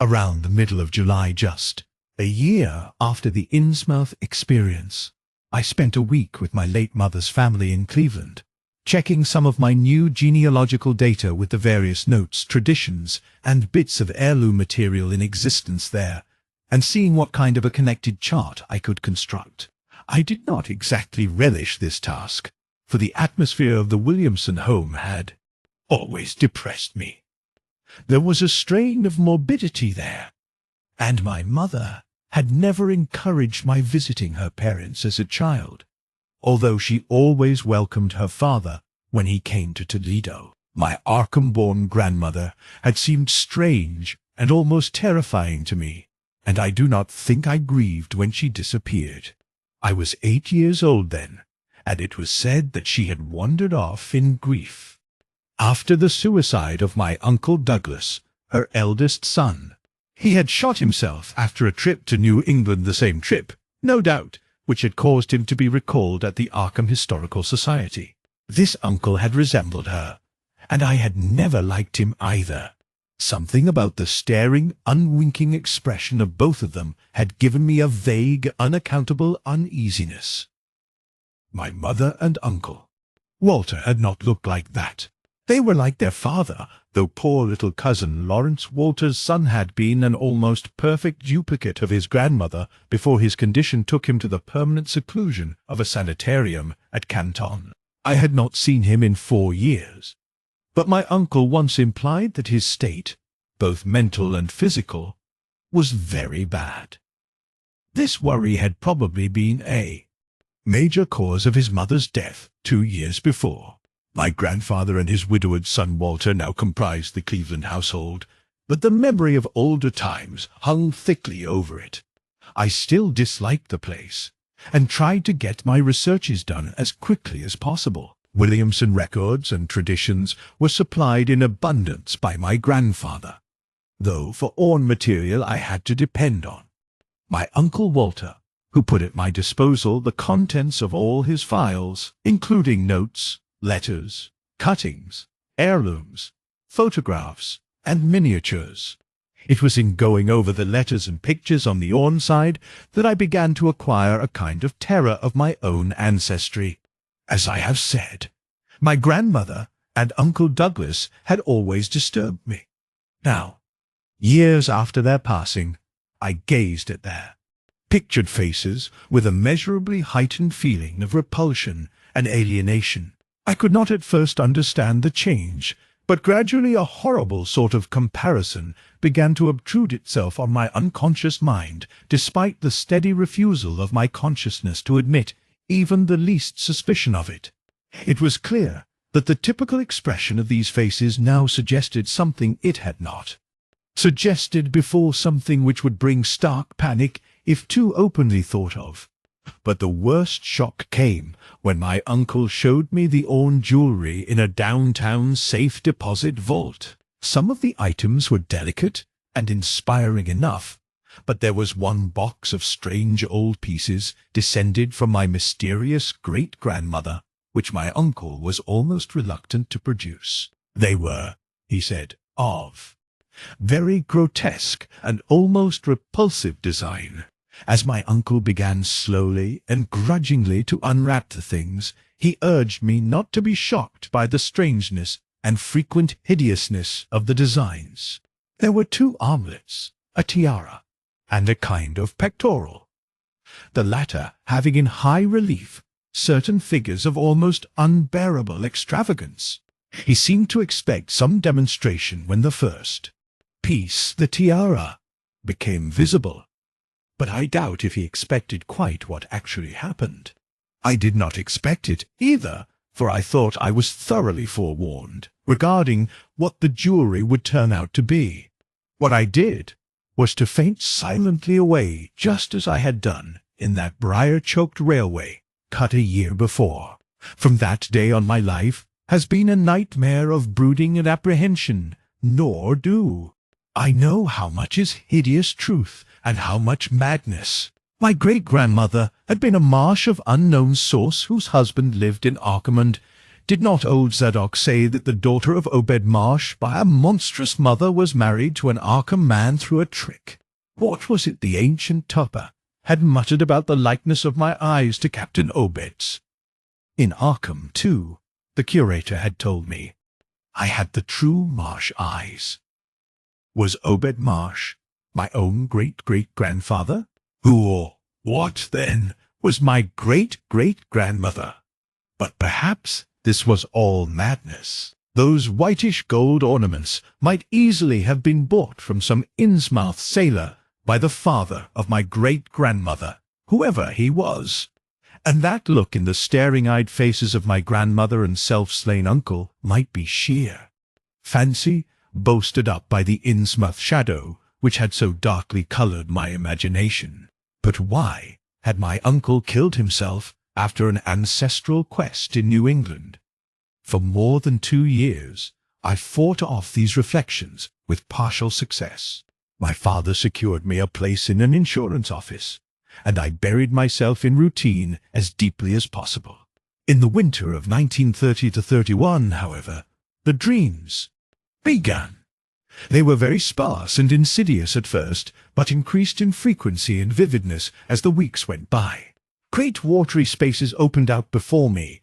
Around the middle of July, just a year after the Innsmouth experience, I spent a week with my late mother's family in Cleveland, checking some of my new genealogical data with the various notes, traditions, and bits of heirloom material in existence there, and seeing what kind of a connected chart I could construct. I did not exactly relish this task, for the atmosphere of the Williamson home had always depressed me. There was a strain of morbidity there, and my mother had never encouraged my visiting her parents as a child, although she always welcomed her father when he came to Toledo. My Arkham-born grandmother had seemed strange and almost terrifying to me, and I do not think I grieved when she disappeared. I was 8 years old then, and it was said that she had wandered off in grief. after the suicide of my Uncle Douglas, her eldest son. He had shot himself after a trip to New England, the same trip, no doubt, which had caused him to be recalled at the Arkham Historical Society. This uncle had resembled her, and I had never liked him either. Something about the staring, unwinking expression of both of them had given me a vague, unaccountable uneasiness. My mother and uncle. Walter had not looked like that. They were like their father, though poor little cousin Lawrence Walter's son had been an almost perfect duplicate of his grandmother before his condition took him to the permanent seclusion of a sanitarium at Canton. I had not seen him in 4 years, but my uncle once implied that his state, both mental and physical, was very bad. This worry had probably been a major cause of his mother's death 2 years before. My grandfather and his widowed son Walter now comprised the Cleveland household, but the memory of older times hung thickly over it. I still disliked the place, and tried to get my researches done as quickly as possible. Williamson records and traditions were supplied in abundance by my grandfather, though for Orne material I had to depend on my Uncle Walter, who put at my disposal the contents of all his files, including notes, letters, cuttings, heirlooms, photographs, and miniatures. It was in going over the letters and pictures on the Orne side that I began to acquire a kind of terror of my own ancestry. As I have said, my grandmother and Uncle Douglas had always disturbed me. Now, years after their passing, I gazed at their pictured faces with a measurably heightened feeling of repulsion and alienation. I could not at first understand the change, but gradually a horrible sort of comparison began to obtrude itself on my unconscious mind, despite the steady refusal of my consciousness to admit even the least suspicion of it. It was clear that the typical expression of these faces now suggested something it had not suggested before, something which would bring stark panic if too openly thought of. But the worst shock came when my uncle showed me the Orne jewelry in a downtown safe deposit vault. Some of the items were delicate and inspiring enough, but there was one box of strange old pieces descended from my mysterious great-grandmother, which my uncle was almost reluctant to produce. They were, he said, of very grotesque and almost repulsive design. As my uncle began slowly and grudgingly to unwrap the things, he urged me not to be shocked by the strangeness and frequent hideousness of the designs. There were 2 armlets, a tiara, and a kind of pectoral, the latter having in high relief certain figures of almost unbearable extravagance. He seemed to expect some demonstration when the first piece, the tiara, became visible, but I doubt if he expected quite what actually happened. I did not expect it either, for I thought I was thoroughly forewarned regarding what the jewelry would turn out to be. What I did was to faint silently away, just as I had done in that briar-choked railway cut a year before. From that day on, my life has been a nightmare of brooding and apprehension, nor do I know how much is hideous truth and how much madness. My great-grandmother had been a marsh of unknown source whose husband lived in Arkham, and did not old Zadok say that the daughter of Obed Marsh by a monstrous mother was married to an Arkham man through a trick? What was it the ancient Tupper had muttered about the likeness of my eyes to Captain Obed's? In Arkham, too, the curator had told me, I had the true Marsh eyes. Was Obed Marsh my own great-great-grandfather? Who or what, then, was my great-great-grandmother? But perhaps this was all madness. Those whitish gold ornaments might easily have been bought from some Innsmouth sailor by the father of my great-grandmother, whoever he was. And that look in the staring-eyed faces of my grandmother and self-slain uncle might be sheer fancy, boasted up by the Innsmouth shadow, which had so darkly coloured my imagination. But why had my uncle killed himself after an ancestral quest in New England? For more than 2 years, I fought off these reflections with partial success. My father secured me a place in an insurance office, and I buried myself in routine as deeply as possible. In the winter of 1930-31, however, the dreams began. They were very sparse and insidious at first, but increased in frequency and vividness as the weeks went by. Great watery spaces opened out before me,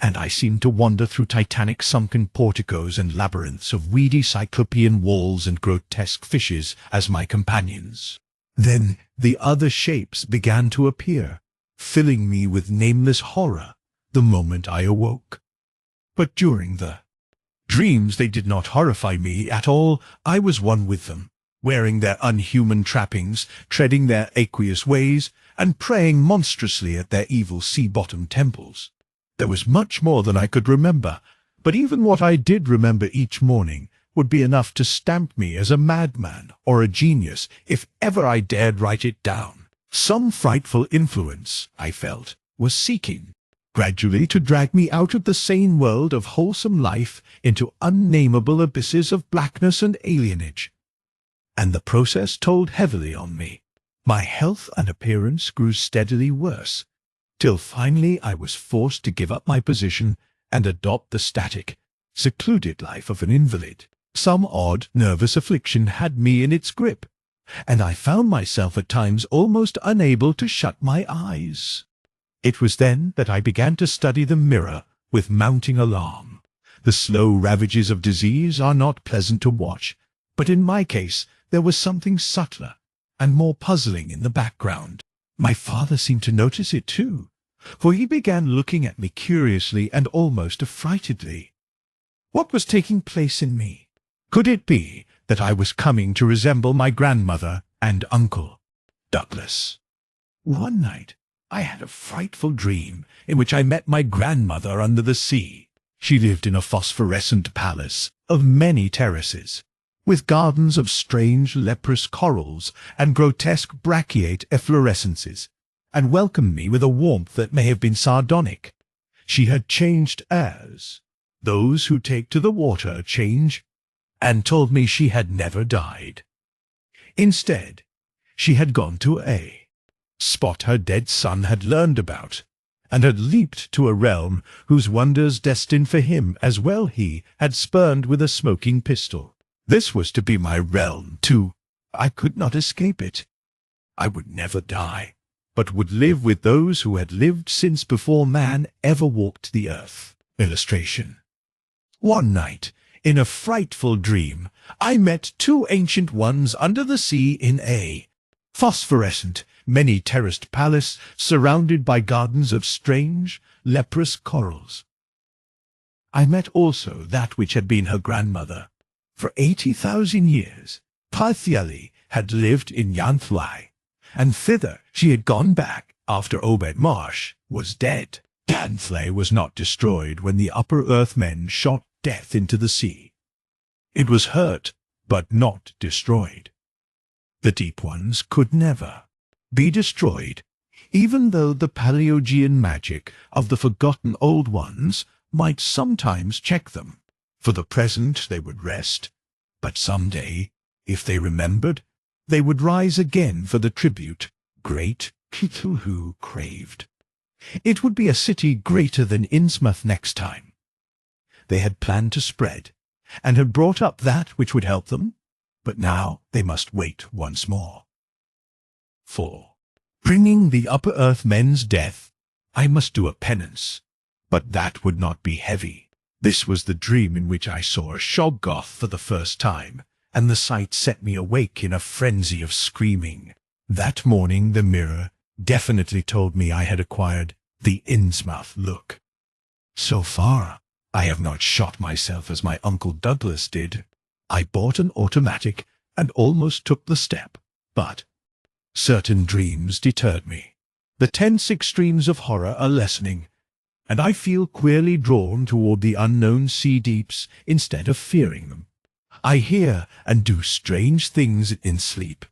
and I seemed to wander through titanic sunken porticos and labyrinths of weedy cyclopean walls and grotesque fishes as my companions. Then the other shapes began to appear, filling me with nameless horror the moment I awoke. But during the dreams they did not horrify me at all. I was one with them, wearing their unhuman trappings, treading their aqueous ways, and praying monstrously at their evil sea-bottom temples. There was much more than I could remember, but even what I did remember each morning would be enough to stamp me as a madman or a genius if ever I dared write it down. Some frightful influence, I felt, was seeking gradually to drag me out of the sane world of wholesome life into unnameable abysses of blackness and alienage. And the process told heavily on me. My health and appearance grew steadily worse, till finally I was forced to give up my position and adopt the static, secluded life of an invalid. Some odd, nervous affliction had me in its grip, and I found myself at times almost unable to shut my eyes. It was then that I began to study the mirror with mounting alarm. The slow ravages of disease are not pleasant to watch, but in my case there was something subtler and more puzzling in the background. My father seemed to notice it too, for he began looking at me curiously and almost affrightedly. What was taking place in me? Could it be that I was coming to resemble my grandmother and Uncle Douglas? One night I had a frightful dream in which I met my grandmother under the sea. She lived in a phosphorescent palace of many terraces, with gardens of strange leprous corals and grotesque brachiate efflorescences, and welcomed me with a warmth that may have been sardonic. She had changed as those who take to the water change, and told me she had never died. Instead, she had gone to a spot her dead son had learned about, and had leaped to a realm whose wonders destined for him as well he had spurned with a smoking pistol. This was to be my realm, too. I could not escape it. I would never die, but would live with those who had lived since before man ever walked the earth. Illustration. One night, in a frightful dream, I met 2 ancient ones under the sea in a phosphorescent, many-terraced palace surrounded by gardens of strange, leprous corals. I met also that which had been her grandmother. For 80,000 years, Parthiali had lived in Yanthwai, and thither she had gone back after Obed Marsh was dead. Yanthwai was not destroyed when the Upper Earth men shot death into the sea. It was hurt, but not destroyed. The Deep Ones could never be destroyed, even though the Paleogean magic of the forgotten Old Ones might sometimes check them. For the present they would rest, but someday, if they remembered, they would rise again for the tribute great Cthulhu craved. It would be a city greater than Innsmouth next time. They had planned to spread, and had brought up that which would help them, but now they must wait once more. For bringing the Upper Earth men's death, I must do a penance, but that would not be heavy. This was the dream in which I saw a Shoggoth for the first time, and the sight set me awake in a frenzy of screaming. That morning the mirror definitely told me I had acquired the Innsmouth look. So far, I have not shot myself as my Uncle Douglas did. I bought an automatic and almost took the step, but certain dreams deterred me. The tense extremes of horror are lessening, and I feel queerly drawn toward the unknown sea deeps instead of fearing them. I hear and do strange things in sleep,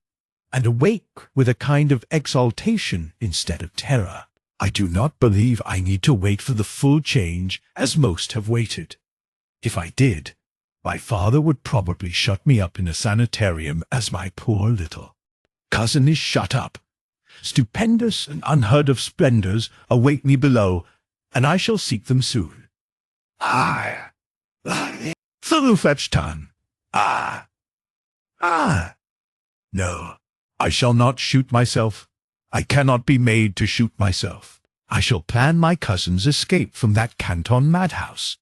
and awake with a kind of exaltation instead of terror. I do not believe I need to wait for the full change as most have waited. If I did, my father would probably shut me up in a sanitarium as my poor little cousin is shut up. Stupendous and unheard-of splendors await me below, and I shall seek them soon. Thulufepstan. No, I shall not shoot myself. I cannot be made to shoot myself. I shall plan my cousin's escape from that Canton madhouse,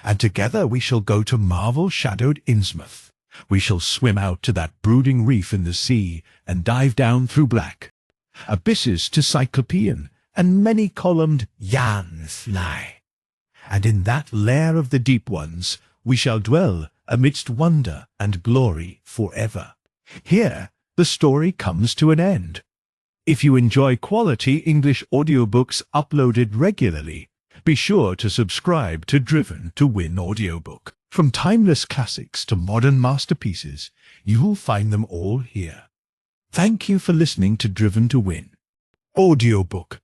and together we shall go to marvel-shadowed Innsmouth. We shall swim out to that brooding reef in the sea and dive down through black abysses to Cyclopean and many-columned Yans lie. And in that lair of the deep ones we shall dwell amidst wonder and glory forever. Here the story comes to an end. If you enjoy quality English audiobooks uploaded regularly, be sure to subscribe to Driven to Win Audiobook. From timeless classics to modern masterpieces, you will find them all here. Thank you for listening to Driven to Win Audiobook.